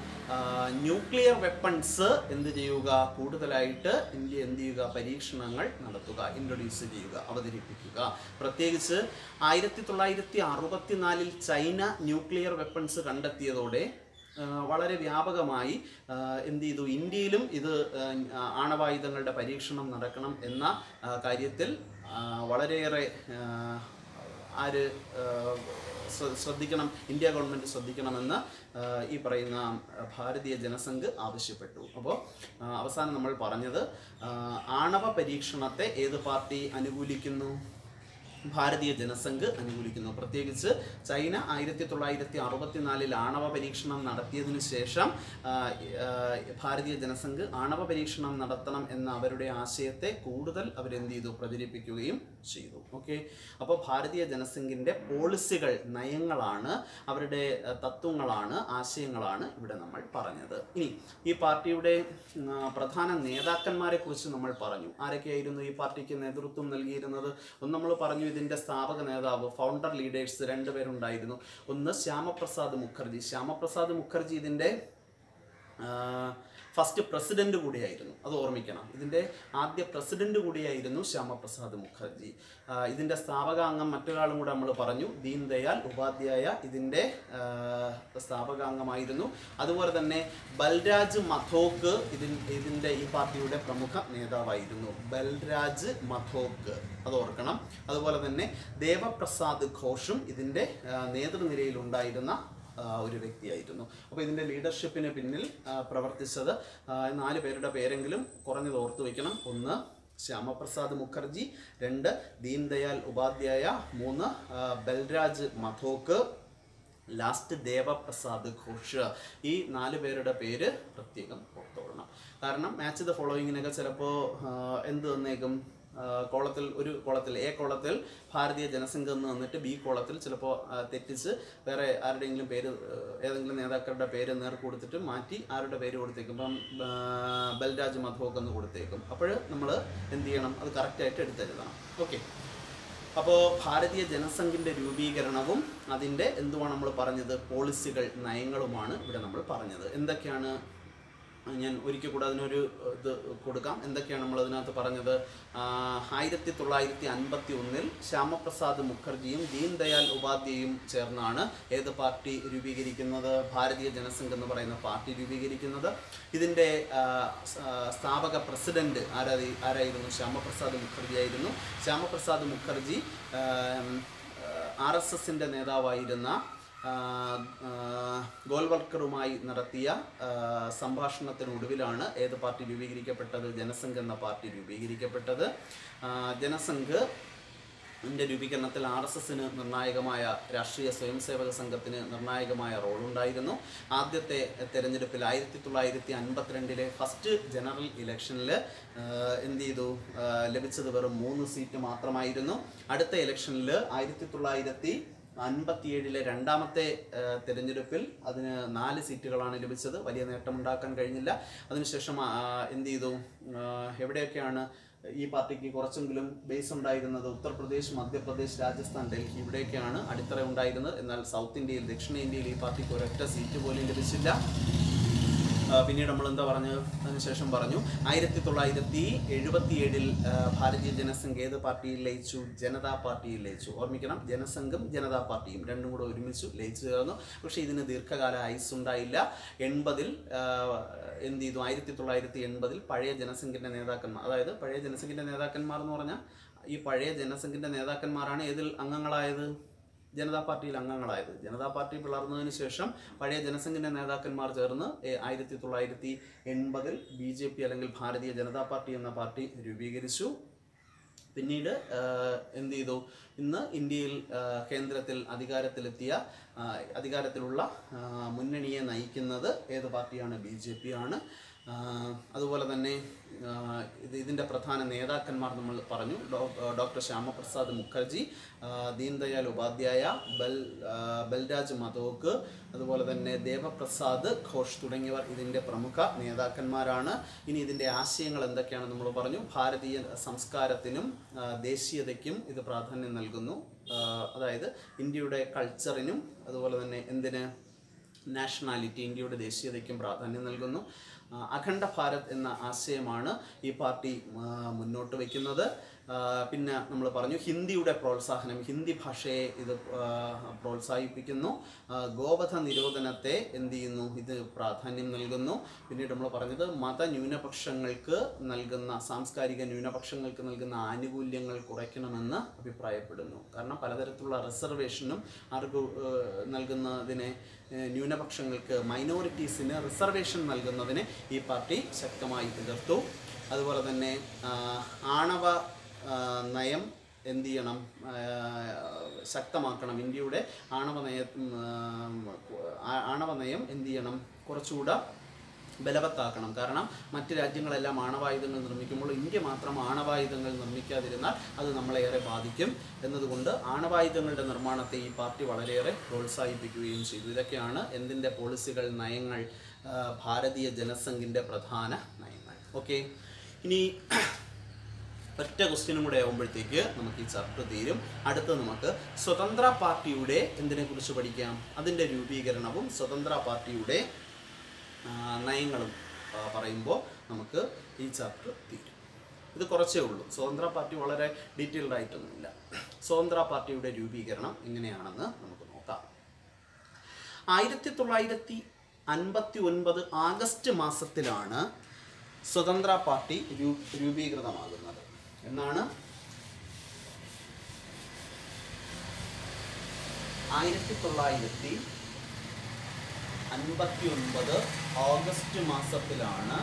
ന്യൂക്ലിയർ വെപ്പൺസ് എന്ത് ചെയ്യുക? കൂടുതലായിട്ട് ഇന്ത്യ എന്ത് ചെയ്യുക? പരീക്ഷണങ്ങൾ നടത്തുക, ഇൻട്രൊഡ്യൂസ് ചെയ്യുക, അവതരിപ്പിക്കുക. പ്രത്യേകിച്ച് 1964 ചൈന ന്യൂക്ലിയർ വെപ്പൺസ് കണ്ടെത്തിയതോടെ വളരെ വ്യാപകമായി എന്ത് ചെയ്തു? ഇന്ത്യയിലും ഇത് ആണവായുധങ്ങളുടെ പരീക്ഷണം നടക്കണം എന്ന കാര്യത്തിൽ വളരെയേറെ ശ്രദ്ധിക്കണം, ഇന്ത്യ ഗവൺമെൻറ് ശ്രദ്ധിക്കണമെന്ന് ഈ പറയുന്ന ഭാരതീയ ജനസംഘ് ആവശ്യപ്പെട്ടു. അപ്പോൾ അവസാനം നമ്മൾ പറഞ്ഞത്, ആണവ പരീക്ഷണത്തെ ഏത് പാർട്ടി അനുകൂലിക്കുന്നു? ഭാരതീയ ജനസംഘ് അനുകൂലിക്കുന്നു. പ്രത്യേകിച്ച് ചൈന 1964 ആണവ പരീക്ഷണം നടത്തിയതിനു ശേഷം ഭാരതീയ ജനസംഘ് ആണവ പരീക്ഷണം നടത്തണം എന്ന അവരുടെ ആശയത്തെ കൂടുതൽ അവരെന്ത് ചെയ്തു? പ്രചരിപ്പിക്കുകയും ചെയ്തു. ഓക്കെ, അപ്പോൾ ഭാരതീയ ജനസംഘിൻ്റെ പോളിസികൾ, നയങ്ങളാണ്, അവരുടെ തത്വങ്ങളാണ്, ആശയങ്ങളാണ് ഇവിടെ നമ്മൾ പറഞ്ഞത്. ഇനി ഈ പാർട്ടിയുടെ പ്രധാന നേതാക്കന്മാരെ കുറിച്ച് നമ്മൾ പറഞ്ഞു. ആരൊക്കെയായിരുന്നു ഈ പാർട്ടിക്ക് നേതൃത്വം നൽകിയിരുന്നത്? ഒന്ന് നമ്മൾ പറഞ്ഞു, ഇതിൻ്റെ സ്ഥാപക നേതാവ്, ഫൗണ്ടർ ലീഡേഴ്സ് 2 പേരുണ്ടായിരുന്നു. ഒന്ന് ശ്യാമപ്രസാദ് മുഖർജി. ശ്യാമപ്രസാദ് മുഖർജി ഇതിൻ്റെ ഫസ്റ്റ് പ്രസിഡന്റ് കൂടിയായിരുന്നു, അത് ഓർമ്മിക്കണം. ഇതിൻ്റെ ആദ്യ പ്രസിഡന്റ് കൂടിയായിരുന്നു ശ്യാമപ്രസാദ് മുഖർജി. ഇതിൻ്റെ സ്ഥാപകാംഗം മറ്റൊരാളും കൂടെ നമ്മൾ പറഞ്ഞു, ദീൻ ദയാൽ ഉപാധ്യായ ഇതിൻ്റെ സ്ഥാപകാംഗമായിരുന്നു. അതുപോലെ തന്നെ ബൽരാജ് മധോക്ക് ഇതിൻ്റെ ഈ പാർട്ടിയുടെ പ്രമുഖ നേതാവായിരുന്നു. ബൽരാജ് മധോക്ക്, അത് ഓർക്കണം. അതുപോലെ തന്നെ ദേവപ്രസാദ് ഘോഷും ഇതിൻ്റെ നേതൃനിരയിൽ ഉണ്ടായിരുന്ന ഒരു വ്യക്തിയായിരുന്നു. അപ്പോൾ ഇതിൻ്റെ ലീഡർഷിപ്പിന് പിന്നിൽ പ്രവർത്തിച്ചത് 4 പേരുടെ പേരെങ്കിലും കുറഞ്ഞത് ഓർത്തു വയ്ക്കണം. 1 ശ്യാമപ്രസാദ് മുഖർജി, 2 ദീൻ ദയാൽ ഉപാധ്യായ, 3 ബൽരാജ് മധോക്ക്, ലാസ്റ്റ് ദേവപ്രസാദ് ഘോഷ്. ഈ 4 പേരുടെ പേര് പ്രത്യേകം ഓർത്തോളണം. കാരണം മാച്ച് ദ ഫോളോയിങ്ങിനൊക്കെ ചിലപ്പോൾ എന്ത് തന്നേക്കും? കോളത്തിൽ, ഒരു കോളത്തിൽ, എ കോളത്തിൽ ഭാരതീയ ജനസംഘം എന്ന് വന്നിട്ട് ബി കോളത്തിൽ ചിലപ്പോൾ തെറ്റിച്ച് വേറെ ആരുടെയെങ്കിലും പേര്, ഏതെങ്കിലും നേതാക്കളുടെ പേര് നേർക്ക് കൊടുത്തിട്ട് മാറ്റി ആരുടെ പേര് കൊടുത്തേക്കും. ഇപ്പം ബൽരാജ് മധോക്ക് എന്ന് കൊടുത്തേക്കും. അപ്പോൾ നമ്മൾ എന്ത് ചെയ്യണം? അത് കറക്റ്റായിട്ട് എടുത്തെഴുതണം. ഓക്കെ, അപ്പോൾ ഭാരതീയ ജനസംഘിൻ്റെ രൂപീകരണവും അതിൻ്റെ എന്തുവാണ് നമ്മൾ പറഞ്ഞത്? പോളിസികൾ, നയങ്ങളുമാണ് ഇവിടെ നമ്മൾ പറഞ്ഞത്. എന്തൊക്കെയാണ്? ഞാൻ ഒരിക്കൽ കൂടെ അതിനൊരു ഇത് കൊടുക്കാം. എന്തൊക്കെയാണ് നമ്മൾ അതിനകത്ത് പറഞ്ഞത്? 1951 ശ്യാമപ്രസാദ് മുഖർജിയും ദീൻ ദയാൽ ഉപാധ്യായയും ചേർന്നാണ് ഏത് പാർട്ടി രൂപീകരിക്കുന്നത്? ഭാരതീയ ജനസംഘ് എന്ന് പറയുന്ന പാർട്ടി രൂപീകരിക്കുന്നത്. ഇതിൻ്റെ സ്ഥാപക പ്രസിഡന്റ് ആരായിരുന്നു? ശ്യാമപ്രസാദ് മുഖർജി ആയിരുന്നു. ശ്യാമപ്രസാദ് മുഖർജി RSSൻ്റെ നേതാവായിരുന്ന ഗോൾവൽക്കറുമായി നടത്തിയ സംഭാഷണത്തിനൊടുവിലാണ് ഏത് പാർട്ടി രൂപീകരിക്കപ്പെട്ടത്? ജനസംഘ് എന്ന പാർട്ടി രൂപീകരിക്കപ്പെട്ടത്. ജനസംഘ് രൂപീകരണത്തിൽ RSSന് നിർണായകമായ രാഷ്ട്രീയ സ്വയംസേവക സംഘത്തിന് നിർണായകമായ റോളുണ്ടായിരുന്നു. ആദ്യത്തെ തെരഞ്ഞെടുപ്പിൽ 1952 ഫസ്റ്റ് ജനറൽ ഇലക്ഷനിൽ എന്ത് ചെയ്തു? ലഭിച്ചത് വെറും 3 സീറ്റ് മാത്രമായിരുന്നു. അടുത്ത ഇലക്ഷനിൽ 1957 രണ്ടാമത്തെ തെരഞ്ഞെടുപ്പിൽ അതിന് 4 സീറ്റുകളാണ് ലഭിച്ചത്. വലിയ നേട്ടമുണ്ടാക്കാൻ കഴിഞ്ഞില്ല. അതിനുശേഷം എന്ത് ചെയ്തു? എവിടെയൊക്കെയാണ് ഈ പാർട്ടിക്ക് കുറച്ചെങ്കിലും ബേസ് ഉണ്ടായിരുന്നത്? ഉത്തർപ്രദേശ്, മധ്യപ്രദേശ്, രാജസ്ഥാൻ, ഡൽഹി, ഇവിടെയൊക്കെയാണ് അടിത്തറ ഉണ്ടായിരുന്നത്. എന്നാൽ സൗത്ത് ഇന്ത്യയിൽ, ദക്ഷിണേന്ത്യയിൽ ഈ പാർട്ടിക്ക് ഒരൊറ്റ സീറ്റ് പോലും ലഭിച്ചില്ല. പിന്നീട് നമ്മൾ എന്താ പറഞ്ഞു? അതിനുശേഷം പറഞ്ഞു 1977 ഭാരതീയ ജനസംഘ് ഏത് പാർട്ടിയിൽ ലയിച്ചു? ജനതാ പാർട്ടിയിൽ ലയിച്ചു. ഓർമ്മിക്കണം, ജനസംഘും ജനതാ പാർട്ടിയും രണ്ടും കൂടെ ഒരുമിച്ച് ലയിച്ചു ചേർന്നു. പക്ഷേ ഇതിന് ദീർഘകാല ആയുസ് ഉണ്ടായില്ല. 80 എന്ത് ചെയ്തു? 1980 പഴയ ജനസംഘിൻ്റെ നേതാക്കന്മാർ, അതായത് പഴയ ജനസംഘിൻ്റെ നേതാക്കന്മാർ എന്ന് പറഞ്ഞാൽ ഈ പഴയ ജനസംഘിൻ്റെ നേതാക്കന്മാരാണ് ഏതിൽ അംഗങ്ങളായത്? ജനതാ പാർട്ടിയിൽ അംഗങ്ങളായത്. ജനതാ പാർട്ടി പിളർന്നതിന് ശേഷം പഴയ ജനസംഘിൻ്റെ നേതാക്കന്മാർ ചേർന്ന് 1980 BJP അല്ലെങ്കിൽ ഭാരതീയ ജനതാ പാർട്ടി എന്ന പാർട്ടി രൂപീകരിച്ചു. പിന്നീട് എന്ത് ചെയ്തു? ഇന്ന് ഇന്ത്യയിൽ കേന്ദ്രത്തിൽ അധികാരത്തിലുള്ള മുന്നണിയെ നയിക്കുന്നത് ഏത് പാർട്ടിയാണ്? BJP ആണ്. അതുപോലെ തന്നെ ഇതിൻ്റെ പ്രധാന നേതാക്കന്മാർ നമ്മൾ പറഞ്ഞു. ഡോക്ടർ ശ്യാമപ്രസാദ് മുഖർജി, ദീൻദയാൽ ഉപാധ്യായ, ബൽരാജ് മധോക്, അതുപോലെ തന്നെ ദേവപ്രസാദ് ഘോഷ് തുടങ്ങിയവർ ഇതിൻ്റെ പ്രമുഖ നേതാക്കന്മാരാണ്. ഇനി ഇതിൻ്റെ ആശയങ്ങൾ എന്തൊക്കെയാണെന്ന് നമ്മൾ പറഞ്ഞു. ഭാരതീയ സംസ്കാരത്തിനും ദേശീയതയ്ക്കും ഇത് പ്രാധാന്യം നൽകുന്നു. അതായത് ഇന്ത്യയുടെ കൾച്ചറിനും അതുപോലെ തന്നെ എന്തിന്? നാഷണാലിറ്റി, ഇന്ത്യയുടെ ദേശീയതയ്ക്കും പ്രാധാന്യം നൽകുന്നു. അഖണ്ഡ ഭാരത് എന്ന ആശയമാണ് ഈ പാർട്ടി മുന്നോട്ട് വയ്ക്കുന്നത്. പിന്നെ നമ്മൾ പറഞ്ഞു ഹിന്ദിയുടെ പ്രോത്സാഹനം, ഹിന്ദി ഭാഷയെ ഇത് പ്രോത്സാഹിപ്പിക്കുന്നു. ഗോവധ നിരോധനത്തെ എന്ത് ചെയ്യുന്നു? ഇത് പ്രാധാന്യം നൽകുന്നു. പിന്നീട് നമ്മൾ പറഞ്ഞത് മതന്യൂനപക്ഷങ്ങൾക്ക് നൽകുന്ന, സാംസ്കാരിക ന്യൂനപക്ഷങ്ങൾക്ക് നൽകുന്ന ആനുകൂല്യങ്ങൾ കുറയ്ക്കണമെന്ന് അഭിപ്രായപ്പെടുന്നു. കാരണം പലതരത്തിലുള്ള റിസർവേഷനും അവർക്ക് നൽകുന്നതിനെ, ന്യൂനപക്ഷങ്ങൾക്ക്, മൈനോറിറ്റീസിന് റിസർവേഷൻ നൽകുന്നതിനെ ഈ പാർട്ടി ശക്തമായി എതിർത്തു. അതുപോലെ തന്നെ ആണവ നയം എന്ത് ചെയ്യണം? ശക്തമാക്കണം. ഇന്ത്യയുടെ ആണവ നയം എന്ത് ചെയ്യണം? കുറച്ചുകൂടെ ബലവത്താക്കണം. കാരണം മറ്റ് രാജ്യങ്ങളെല്ലാം ആണവായുധങ്ങൾ നിർമ്മിക്കുമ്പോൾ ഇന്ത്യ മാത്രം ആണവായുധങ്ങൾ നിർമ്മിക്കാതിരുന്നാൽ അത് നമ്മളെയേറെ ബാധിക്കും എന്നതുകൊണ്ട് ആണവായുധങ്ങളുടെ നിർമ്മാണത്തെ ഈ പാർട്ടി വളരെയേറെ പ്രോത്സാഹിപ്പിക്കുകയും ചെയ്തു. ഇതൊക്കെയാണ് എന്തിൻ്റെ പോളിസികൾ, നയങ്ങൾ, ഭാരതീയ ജനസംഘിൻ്റെ പ്രധാന നയങ്ങൾ. ഓക്കെ, ഇനി ഒറ്റ ക്വസ്റ്റ്യനും കൂടെ ആകുമ്പോഴത്തേക്ക് നമുക്ക് ഈ ചാപ്റ്റർ തീരും. അടുത്ത് നമുക്ക് സ്വതന്ത്ര പാർട്ടിയുടെ എന്തിനെക്കുറിച്ച് പഠിക്കാം? അതിൻ്റെ രൂപീകരണവും സ്വതന്ത്ര പാർട്ടിയുടെ നയങ്ങളും പറയുമ്പോൾ നമുക്ക് ഈ ചാപ്റ്റർ തീരും. ഇത് കുറച്ചേ ഉള്ളൂ. സ്വതന്ത്ര പാർട്ടി വളരെ ഡീറ്റെയിൽഡ് ആയിട്ടൊന്നുമില്ല. സ്വതന്ത്ര പാർട്ടിയുടെ രൂപീകരണം എങ്ങനെയാണെന്ന് നമുക്ക് നോക്കാം. 1959 ആഗസ്റ്റ് മാസത്തിലാണ് സ്വതന്ത്ര പാർട്ടി രൂപീകൃതമാകുന്നത്. എന്നാണ് 1959 ഓഗസ്റ്റ് മാസത്തിലാണ്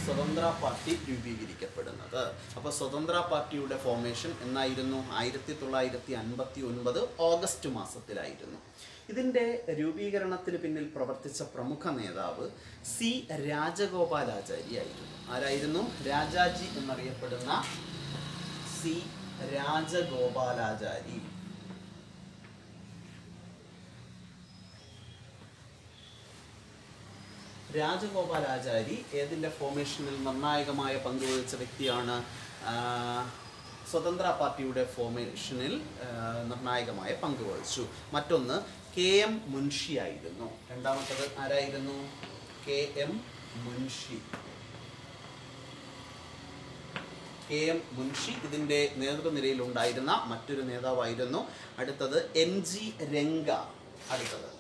സ്വതന്ത്ര പാർട്ടി രൂപീകരിക്കപ്പെടുന്നത്. അപ്പോൾ സ്വതന്ത്ര പാർട്ടിയുടെ ഫോർമേഷൻ എന്നായിരുന്നു? 1959 ഓഗസ്റ്റ് മാസത്തിലായിരുന്നു. ഇതിൻ്റെ രൂപീകരണത്തിന് പിന്നിൽ പ്രവർത്തിച്ച പ്രമുഖ നേതാവ് സി രാജഗോപാലാചാരി ആയിരുന്നു. ആരായിരുന്നു? രാജാജി എന്നറിയപ്പെടുന്ന സി രാജഗോപാലാചാരി. രാജഗോപാലാചാരി ഏതിൻ്റെ ഫോർമേഷനിൽ നിർണായകമായ പങ്കുവഹിച്ച വ്യക്തിയാണ്? സ്വതന്ത്ര പാർട്ടിയുടെ ഫോർമേഷനിൽ നിർണായകമായ പങ്കുവഹിച്ചു. മറ്റൊന്ന് KM മുൻഷി ആയിരുന്നു. രണ്ടാമത്തത് ആരായിരുന്നു? KM മുൻഷി. KM മുൻഷി ഇതിൻ്റെ നേതൃനിരയിൽ ഉണ്ടായിരുന്ന മറ്റൊരു നേതാവായിരുന്നു. അടുത്തത് NG രംഗ. അടുത്തത്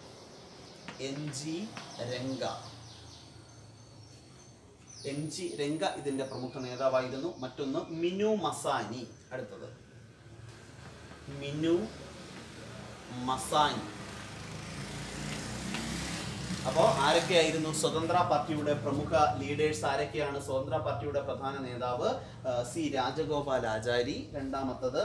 NG രംഗ. NG രംഗ ഇതിൻ്റെ പ്രമുഖ നേതാവായിരുന്നു. മറ്റൊന്ന് മിനു മസാനി. അടുത്തത് മിനു മസാനി. അപ്പോൾ ആരൊക്കെയായിരുന്നു സ്വതന്ത്ര പാർട്ടിയുടെ പ്രമുഖ ലീഡേഴ്സ്? ആരൊക്കെയാണ്? സ്വതന്ത്ര പാർട്ടിയുടെ പ്രധാന നേതാവ് സി രാജഗോപാലാചാരി, രണ്ടാമത്തത്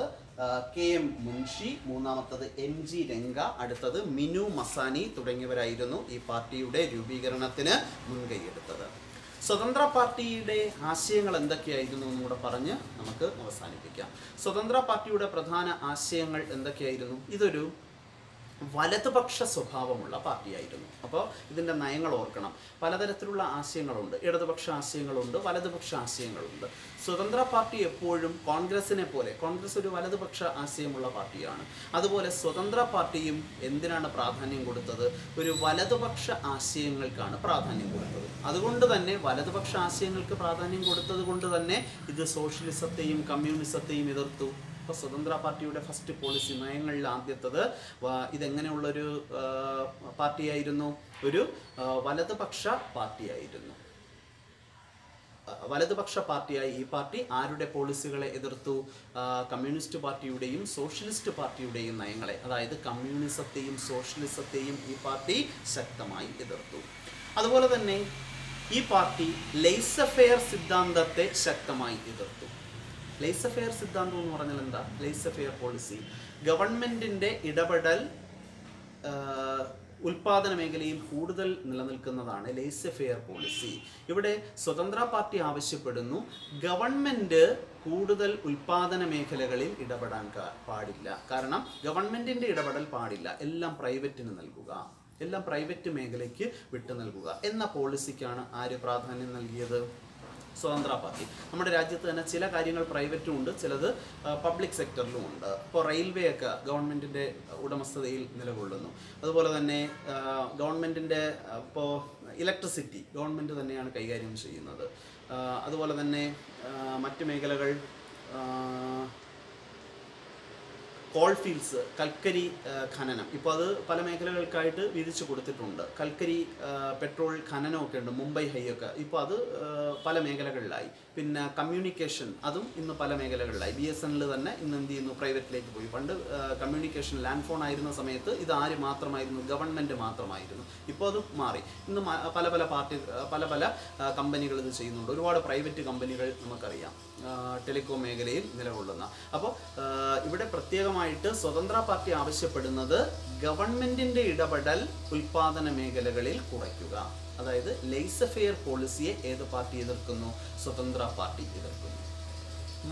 KM മുൻഷി, മൂന്നാമത്തത് MG രംഗ, അടുത്തത് മിനു മസാനി തുടങ്ങിയവരായിരുന്നു ഈ പാർട്ടിയുടെ രൂപീകരണത്തിന് മുൻകൈയെടുത്തത്. സ്വതന്ത്ര പാർട്ടിയുടെ ആശയങ്ങൾ എന്തൊക്കെയായിരുന്നു എന്നും കൂടെ പറഞ്ഞ് നമുക്ക് അവസാനിപ്പിക്കാം. സ്വതന്ത്ര പാർട്ടിയുടെ പ്രധാന ആശയങ്ങൾ എന്തൊക്കെയായിരുന്നു? ഇതൊരു വലതുപക്ഷ സ്വഭാവമുള്ള പാർട്ടിയായിരുന്നു. അപ്പോൾ ഇതിൻ്റെ നയങ്ങൾ ഓർക്കണം. പലതരത്തിലുള്ള ആശയങ്ങളുണ്ട്. ഇടതുപക്ഷ ആശയങ്ങളുണ്ട്, വലതുപക്ഷ ആശയങ്ങളുണ്ട്. സ്വതന്ത്ര പാർട്ടി എപ്പോഴും കോൺഗ്രസിനെ പോലെ, കോൺഗ്രസ് ഒരു വലതുപക്ഷ ആശയമുള്ള പാർട്ടിയാണ്. അതുപോലെ സ്വതന്ത്ര പാർട്ടിയും എന്തിനാണ് പ്രാധാന്യം കൊടുത്തത്? ഒരു വലതുപക്ഷ ആശയങ്ങൾക്കാണ് പ്രാധാന്യം കൊടുത്തത്. അതുകൊണ്ട് തന്നെ വലതുപക്ഷ ആശയങ്ങൾക്ക് പ്രാധാന്യം കൊടുത്തത് കൊണ്ട് തന്നെ ഇത് സോഷ്യലിസത്തെയും കമ്മ്യൂണിസത്തെയും എതിർത്തു. ഇപ്പോൾ സ്വതന്ത്ര പാർട്ടിയുടെ ഫസ്റ്റ് പോളിസി നയങ്ങളിൽ ആദ്യത്തത് ഇതെങ്ങനെയുള്ളൊരു പാർട്ടിയായിരുന്നു? ഒരു വലതുപക്ഷ പാർട്ടിയായിരുന്നു. വലതുപക്ഷ പാർട്ടിയായി ഈ പാർട്ടി ആരുടെ പോളിസികളെ എതിർത്തു? കമ്മ്യൂണിസ്റ്റ് പാർട്ടിയുടെയും സോഷ്യലിസ്റ്റ് പാർട്ടിയുടെയും നയങ്ങളെ, അതായത് കമ്മ്യൂണിസത്തെയും സോഷ്യലിസത്തെയും ഈ പാർട്ടി ശക്തമായി എതിർത്തു. അതുപോലെ തന്നെ ഈ പാർട്ടി ലെയ്സഫെയർ സിദ്ധാന്തത്തെ ശക്തമായി എതിർത്തു. ലെയ്സഫെയർ സിദ്ധാന്തം എന്ന് പറഞ്ഞാൽ എന്താ? ലെയ്സഫെയർ പോളിസി, ഗവൺമെൻറ്റിൻ്റെ ഇടപെടൽ ഉൽപാദന മേഖലയിൽ കൂടുതൽ നിലനിൽക്കുന്നതാണ് ലെയ്സഫെയർ പോളിസി. ഇവിടെ സ്വതന്ത്ര പാർട്ടി ആവശ്യപ്പെടുന്നു ഗവൺമെൻറ് കൂടുതൽ ഉൽപാദന മേഖലകളിൽ ഇടപെടാൻ പാടില്ല. കാരണം ഗവൺമെൻറ്റിൻ്റെ ഇടപെടൽ പാടില്ല, എല്ലാം പ്രൈവറ്റിന് നൽകുക, എല്ലാം പ്രൈവറ്റ് മേഖലയ്ക്ക് വിട്ടു നൽകുക എന്ന പോളിസിക്കാണ് ആര് പ്രാധാന്യം നൽകിയത്? സ്വതന്ത്ര പാർട്ടി. നമ്മുടെ രാജ്യത്ത് തന്നെ ചില കാര്യങ്ങൾ പ്രൈവറ്റും ഉണ്ട്, ചിലത് പബ്ലിക് സെക്ടറിലും ഉണ്ട്. ഇപ്പോൾ റെയിൽവേ ഒക്കെ ഗവൺമെൻറ്റിൻ്റെ ഉടമസ്ഥതയിൽ നിലകൊള്ളുന്നു. അതുപോലെ തന്നെ ഗവൺമെൻറ്റിൻ്റെ ഇപ്പോൾ ഇലക്ട്രിസിറ്റി ഗവൺമെൻറ് തന്നെയാണ് കൈകാര്യം ചെയ്യുന്നത്. അതുപോലെ തന്നെ മറ്റ് മേഖലകൾ കോൾ ഫീൽഡ്സ്, കൽക്കരി ഖനനം, ഇപ്പോൾ അത് പല മേഖലകൾക്കായിട്ട് വീതിച്ചു കൊടുത്തിട്ടുണ്ട്. കൽക്കരി പെട്രോൾ ഖനനമൊക്കെ ഉണ്ട്, മുംബൈ ഹൈ ഒക്കെ, ഇപ്പോൾ അത് പല മേഖലകളിലായി. പിന്നെ കമ്മ്യൂണിക്കേഷൻ, അതും ഇന്ന് പല മേഖലകളിലായി. BSNL തന്നെ ഇന്ന് എന്ത് ചെയ്യുന്നു? പ്രൈവറ്റിലേക്ക് പോയി. പണ്ട് കമ്മ്യൂണിക്കേഷൻ ലാൻഡ് ഫോൺ ആയിരുന്ന സമയത്ത് ഇത് ആര് മാത്രമായിരുന്നു? ഗവൺമെൻറ് മാത്രമായിരുന്നു. ഇപ്പോൾ അത് മാറി. ഇന്ന് പല പല കമ്പനികൾ ഇത് ചെയ്യുന്നുണ്ട്. ഒരുപാട് പ്രൈവറ്റ് കമ്പനികൾ നമുക്കറിയാം ടെലികോം മേഖലയിൽ നിലകൊള്ളുന്ന. അപ്പോൾ ഇവിടെ പ്രത്യേകമായിട്ട് സ്വതന്ത്ര പാർട്ടി ആവശ്യപ്പെടുന്നത് ഗവൺമെൻറ്റിൻ്റെ ഇടപെടൽ ഉൽപാദന മേഖലകളിൽ കുറയ്ക്കുക. അതായത് ലെയ്സഫെയർ പോളിസിയെ ഏത് പാർട്ടി എതിർക്കുന്നു? സ്വതന്ത്ര പാർട്ടി എതിർക്കുന്നു.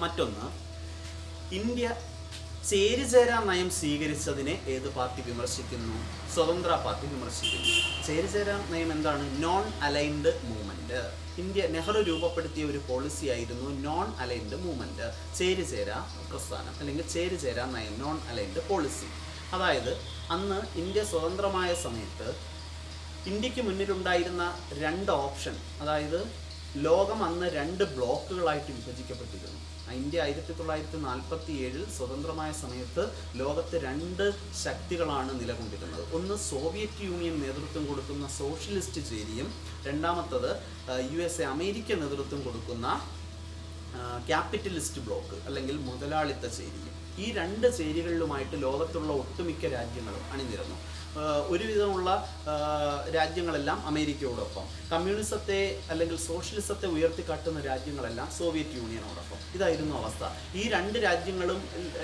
മറ്റൊന്ന്, ഇന്ത്യ ചേരിചേരാ നയം സ്വീകരിച്ചതിനെ ഏത് പാർട്ടി വിമർശിക്കുന്നു? സ്വതന്ത്ര പാർട്ടി വിമർശിക്കുന്നു. ചേരിചേരാ നയം എന്താണ്? Non aligned movement. നെഹ്റു രൂപപ്പെടുത്തിയ ഒരു പോളിസി ആയിരുന്നു നോൺ അലൈൻഡ് മൂവ്മെൻറ്റ്, ചേരിചേരാ പ്രസ്ഥാനം അല്ലെങ്കിൽ ചേരിചേരാ നയം, നോൺ അലൈൻഡ് പോളിസി. അതായത് അന്ന് ഇന്ത്യ സ്വതന്ത്രമായ സമയത്ത് ഇന്ത്യക്ക് മുന്നിലുണ്ടായിരുന്ന രണ്ട് ഓപ്ഷൻ, അതായത് ലോകം അന്ന് രണ്ട് ബ്ലോക്കുകളായിട്ട് വിഭജിക്കപ്പെട്ടിരുന്നു. ഇന്ത്യ 1947 സ്വതന്ത്രമായ സമയത്ത് ലോകത്ത് രണ്ട് ശക്തികളാണ് നിലകൊണ്ടിരുന്നത്. ഒന്ന് സോവിയറ്റ് യൂണിയൻ നേതൃത്വം കൊടുക്കുന്ന സോഷ്യലിസ്റ്റ് ചേരിയും, രണ്ടാമത്തത് USA അമേരിക്ക നേതൃത്വം കൊടുക്കുന്ന ക്യാപിറ്റലിസ്റ്റ് ബ്ലോക്ക് അല്ലെങ്കിൽ മുതലാളിത്ത ചേരിയും. ഈ രണ്ട് ചേരികളിലുമായിട്ട് ലോകത്തുള്ള ഒട്ടുമിക്ക രാജ്യങ്ങളും അണിനിരന്നു. ഒരുവിധമുള്ള രാജ്യങ്ങളെല്ലാം അമേരിക്കയോടൊപ്പം, കമ്മ്യൂണിസത്തെ അല്ലെങ്കിൽ സോഷ്യലിസത്തെ ഉയർത്തിക്കാട്ടുന്ന രാജ്യങ്ങളെല്ലാം സോവിയറ്റ് യൂണിയനോടൊപ്പം. ഇതായിരുന്നു അവസ്ഥ. ഈ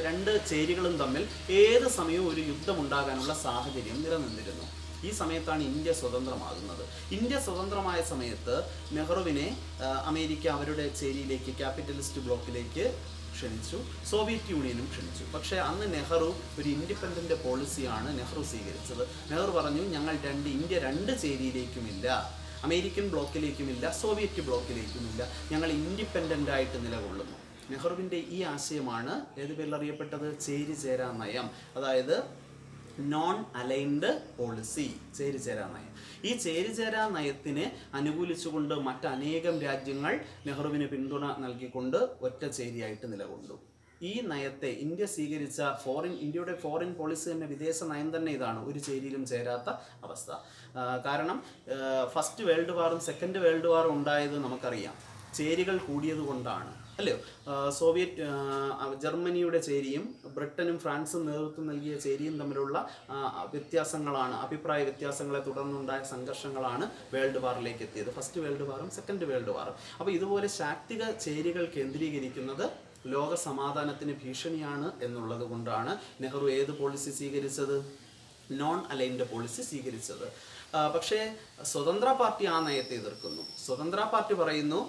രണ്ട് ചേരികളും തമ്മിൽ ഏത് സമയവും ഒരു യുദ്ധമുണ്ടാകാനുള്ള സാഹചര്യം നിലനിന്നിരുന്നു. ഈ സമയത്താണ് ഇന്ത്യ സ്വതന്ത്രമാകുന്നത്. ഇന്ത്യ സ്വതന്ത്രമായ സമയത്ത് നെഹ്റുവിനെ അമേരിക്ക അവരുടെ ചേരിയിലേക്ക്, ക്യാപിറ്റലിസ്റ്റ് ബ്ലോക്കിലേക്ക് ക്ഷണിച്ചു, സോവിയറ്റ് യൂണിയനും ക്ഷണിച്ചു. പക്ഷേ അന്ന് നെഹ്റു ഒരു ഇൻഡിപെൻഡൻ്റ് പോളിസിയാണ് നെഹ്റു സ്വീകരിച്ചത്. നെഹ്റു പറഞ്ഞു, ഞങ്ങൾ ഇന്ത്യ രണ്ട് ചേരിയിലേക്കുമില്ല, അമേരിക്കൻ ബ്ലോക്കിലേക്കുമില്ല, സോവിയറ്റ് ബ്ലോക്കിലേക്കുമില്ല, ഞങ്ങൾ ഇൻഡിപെൻഡൻ്റ് ആയിട്ട് നിലകൊള്ളുന്നു. നെഹ്റുവിൻ്റെ ഈ ആശയമാണ് ഏത് പേരിൽ അറിയപ്പെട്ടത്? ചേരിചേരാ നയം, അതായത് നോൺ അലൈൻഡ് പോളിസി, ചേരിചേരാ നയം. ഈ ചേരിചേരാ നയത്തിനെ അനുകൂലിച്ചുകൊണ്ട് മറ്റനേകം രാജ്യങ്ങൾ നെഹ്റുവിന് പിന്തുണ നൽകിക്കൊണ്ട് ഒറ്റ ചേരിയായിട്ട് നിലകൊണ്ടു. ഈ നയത്തെ ഇന്ത്യ സ്വീകരിച്ച ഇന്ത്യയുടെ ഫോറിൻ പോളിസി തന്നെ, വിദേശ നയം തന്നെ ഇതാണ്, ഒരു ചേരിയിലും ചേരാത്ത അവസ്ഥ. കാരണം ഫസ്റ്റ് വേൾഡ് വാറും സെക്കൻഡ് വേൾഡ് വാറും ഉണ്ടായത് നമുക്കറിയാം ചേരികൾ കൂടിയത് കൊണ്ടാണ്. അല്ലയോ? ജർമ്മനിയുടെ ചേരിയും ബ്രിട്ടനും ഫ്രാൻസും നേതൃത്വം നൽകിയ ചേരിയും തമ്മിലുള്ള വ്യത്യാസങ്ങളാണ്, അഭിപ്രായ വ്യത്യാസങ്ങളെ തുടർന്നുണ്ടായ സംഘർഷങ്ങളാണ് വേൾഡ് വാറിലേക്ക് എത്തിയത്. ഫസ്റ്റ് വേൾഡ് വാറും സെക്കൻഡ് വേൾഡ് വാറും. അപ്പോൾ ഇതുപോലെ ശാക്തിക ചേരികൾ കേന്ദ്രീകരിക്കുന്നത് ലോക സമാധാനത്തിന് ഭീഷണിയാണ് എന്നുള്ളത് കൊണ്ടാണ് നെഹ്റു ഏത് പോളിസി സ്വീകരിച്ചത്? നോൺ അലൈൻഡ് പോളിസി സ്വീകരിച്ചത്. പക്ഷേ സ്വതന്ത്ര പാർട്ടി ആ നയത്തെ എതിർക്കുന്നു. സ്വതന്ത്ര പാർട്ടി പറയുന്നു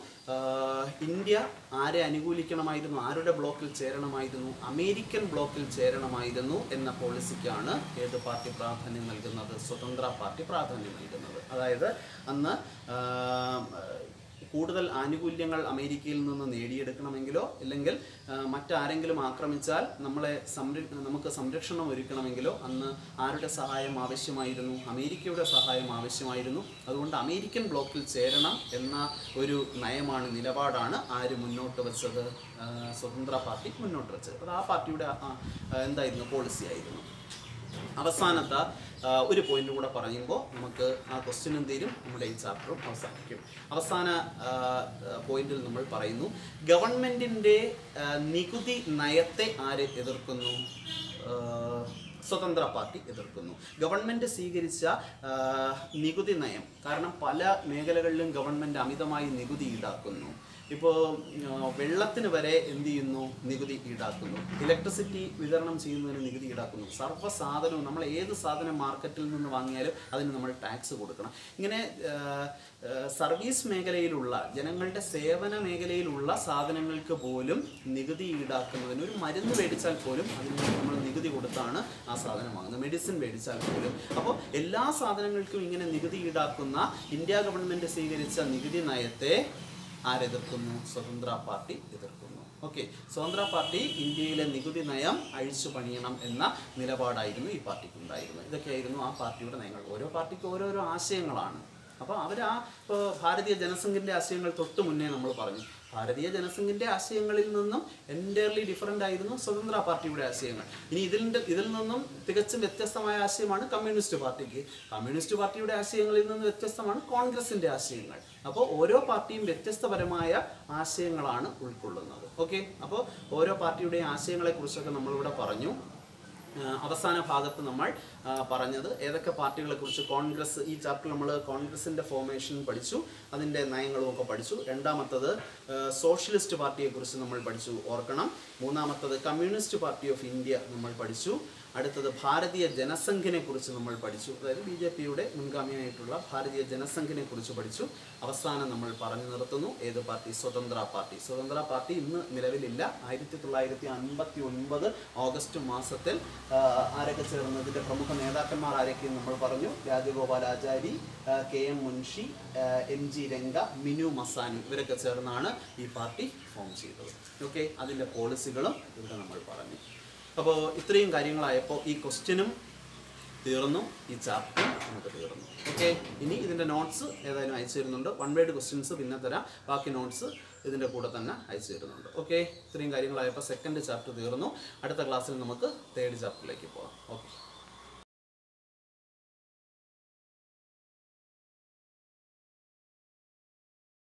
ഇന്ത്യ ആരെ അനുകൂലിക്കണമായിരുന്നു, ആരുടെ ബ്ലോക്കിൽ ചേരണമായിരുന്നു? അമേരിക്കൻ ബ്ലോക്കിൽ ചേരണമായിരുന്നു എന്ന പോളിസിക്കാണ് ഏത് പാർട്ടി പ്രാധാന്യം നൽകുന്നത്? സ്വതന്ത്ര പാർട്ടി പ്രാധാന്യം നൽകുന്നത്. അതായത് അന്ന് കൂടുതൽ ആനുകൂല്യങ്ങൾ അമേരിക്കയിൽ നിന്ന് നേടിയെടുക്കണമെങ്കിലോ അല്ലെങ്കിൽ മറ്റാരെങ്കിലും ആക്രമിച്ചാൽ നമുക്ക് സംരക്ഷണം ഒരുക്കണമെങ്കിലോ അന്ന് ആരുടെ സഹായം ആവശ്യമായിരുന്നു? അമേരിക്കയുടെ സഹായം ആവശ്യമായിരുന്നു. അതുകൊണ്ട് അമേരിക്കൻ ബ്ലോക്കിൽ ചേരണം എന്ന ഒരു നയമാണ്, നിലപാടാണ് ആര് മുന്നോട്ട് വെച്ചത്? സ്വതന്ത്ര പാർട്ടി മുന്നോട്ട് വെച്ചത്. അത് ആ പാർട്ടിയുടെ എന്തായിരുന്നു? പോളിസി ആയിരുന്നു. അവസാനത്തെ ഒരു പോയിന്റ് കൂടെ പറയുമ്പോൾ നമുക്ക് ആ ക്വസ്റ്റ്യനും തീരും, നമ്മുടെ ഈ ചാപ്റ്ററും അവസാനിക്കും. അവസാന പോയിന്റിൽ നമ്മൾ പറയുന്നു, ഗവൺമെൻറ്റിൻ്റെ നികുതി നയത്തെ ആര് എതിർക്കുന്നു? സ്വതന്ത്ര പാർട്ടി എതിർക്കുന്നു. ഗവൺമെൻറ് സ്വീകരിച്ച നികുതി നയം, കാരണം പല മേഖലകളിലും ഗവൺമെൻറ് അമിതമായി നികുതി ഈടാക്കുന്നു. ഇപ്പോൾ വെള്ളത്തിന് വരെ എന്ത് ചെയ്യുന്നു? നികുതി ഈടാക്കുന്നു. ഇലക്ട്രിസിറ്റി വിതരണം ചെയ്യുന്നതിന് നികുതി ഈടാക്കുന്നു. സർവ്വ സാധനവും, നമ്മൾ ഏത് സാധനം മാർക്കറ്റിൽ നിന്ന് വാങ്ങിയാലും അതിന് നമ്മൾ ടാക്സ് കൊടുക്കണം. ഇങ്ങനെ സർവീസ് മേഖലയിലുള്ള, ജനങ്ങളുടെ സേവന മേഖലയിലുള്ള സാധനങ്ങൾക്ക് പോലും നികുതി ഈടാക്കുന്നതിന്, ഒരു മരുന്ന് മേടിച്ചാൽ പോലും അതിന് നമ്മൾ നികുതി കൊടുത്താണ് ആ സാധനം വാങ്ങുന്നത്. മെഡിസിൻ മേടിച്ചാൽ പോലും. അപ്പോൾ എല്ലാ സാധനങ്ങൾക്കും ഇങ്ങനെ നികുതി ഈടാക്കുന്ന ഇന്ത്യ ഗവൺമെൻറ് സ്വീകരിച്ച നികുതി നയത്തെ ആരെതിർക്കുന്നു? സ്വതന്ത്ര പാർട്ടി എതിർക്കുന്നു. ഓക്കെ, സ്വതന്ത്ര പാർട്ടി ഇന്ത്യയിലെ നികുതി നയം അഴിച്ചു പണിയണം എന്ന നിലപാടായിരുന്നു ഈ പാർട്ടിക്ക് ഉണ്ടായിരുന്നത്. ഇതൊക്കെയായിരുന്നു ആ പാർട്ടിയുടെ നയങ്ങൾ. ഓരോ പാർട്ടിക്കും ഓരോരോ ആശയങ്ങളാണ്. അപ്പോൾ ഇപ്പോൾ ഭാരതീയ ജനസംഘിൻ്റെ ആശയങ്ങൾ തൊട്ട് മുന്നേ നമ്മൾ പറഞ്ഞു. ഭാരതീയ ജനസംഘിൻ്റെ ആശയങ്ങളിൽ നിന്നും എൻറ്റയർലി ഡിഫറൻ്റ് ആയിരുന്നു സ്വതന്ത്ര പാർട്ടിയുടെ ആശയങ്ങൾ. ഇനി ഇതിൽ നിന്നും തികച്ചും വ്യത്യസ്തമായ ആശയമാണ് കമ്മ്യൂണിസ്റ്റ് പാർട്ടിക്ക്. കമ്മ്യൂണിസ്റ്റ് പാർട്ടിയുടെ ആശയങ്ങളിൽ നിന്ന് വ്യത്യസ്തമാണ് കോൺഗ്രസിൻ്റെ ആശയങ്ങൾ. അപ്പോൾ ഓരോ പാർട്ടിയും വ്യത്യസ്തപരമായ ആശയങ്ങളാണ് ഉൾക്കൊള്ളുന്നത്. ഓക്കെ, അപ്പോൾ ഓരോ പാർട്ടിയുടെയും ആശയങ്ങളെക്കുറിച്ചൊക്കെ നമ്മളിവിടെ പറഞ്ഞു. അവസാന ഭാഗത്ത് നമ്മൾ പറഞ്ഞത് ഏതൊക്കെ പാർട്ടികളെക്കുറിച്ച്? കോൺഗ്രസ്. ഈ ചാപ്റ്ററിൽ നമ്മൾ കോൺഗ്രസിൻ്റെ ഫോർമേഷൻ പഠിച്ചു, അതിൻ്റെ നയങ്ങളും ഒക്കെ പഠിച്ചു. രണ്ടാമത്തത് സോഷ്യലിസ്റ്റ് പാർട്ടിയെക്കുറിച്ച് നമ്മൾ പഠിച്ചു, ഓർക്കണം. മൂന്നാമത്തത് കമ്മ്യൂണിസ്റ്റ് പാർട്ടി ഓഫ് ഇന്ത്യ നമ്മൾ പഠിച്ചു. അടുത്തത് ഭാരതീയ ജനസംഘിനെ കുറിച്ച് നമ്മൾ പഠിച്ചു, അതായത് BJPയുടെ മുൻഗാമിയായിട്ടുള്ള ഭാരതീയ ജനസംഘിനെ കുറിച്ച് പഠിച്ചു. അവസാനം നമ്മൾ പറഞ്ഞു നിർത്തുന്നു ഏത് പാർട്ടി? സ്വതന്ത്ര പാർട്ടി. സ്വതന്ത്ര പാർട്ടി ഇന്ന് നിലവിലില്ല. 1959 ഓഗസ്റ്റ് മാസത്തിൽ ആരൊക്കെ ചേർന്ന്, ഇതിൻ്റെ പ്രമുഖ നേതാക്കന്മാർ ആരൊക്കെയെന്ന് നമ്മൾ പറഞ്ഞു. രാജഗോപാലാചാരി, KM മുൻഷി, MG രംഗ, മിനു മസാനി, ഇവരൊക്കെ ചേർന്നാണ് ഈ പാർട്ടി ഫോം ചെയ്തത്. ഓക്കെ, അതിൻ്റെ പോളിസികളും ഇവിടെ നമ്മൾ പറഞ്ഞു. അപ്പോൾ ഇത്രയും കാര്യങ്ങളായപ്പോൾ ഈ ക്വസ്റ്റ്യനും തീർന്നു, ഈ ചാപ്റ്ററും നമുക്ക് തീർന്നു. ഓക്കെ, ഇനി ഇതിൻ്റെ നോട്ട്സ് ഏതായാലും അയച്ചു തരുന്നുണ്ട്. 1 വേർഡ് ക്വസ്റ്റ്യൻസ് പിന്നെ തരാം, ബാക്കി നോട്ട്സ് ഇതിൻ്റെ കൂടെ തന്നെ അയച്ചു തരുന്നുണ്ട്. ഓക്കെ, ഇത്രയും കാര്യങ്ങളായപ്പോൾ സെക്കൻഡ് ചാപ്റ്റർ തീർന്നു. അടുത്ത ക്ലാസ്സിൽ നമുക്ക് തേർഡ് ചാപ്റ്ററിലേക്ക് പോകാം. ഓക്കെ.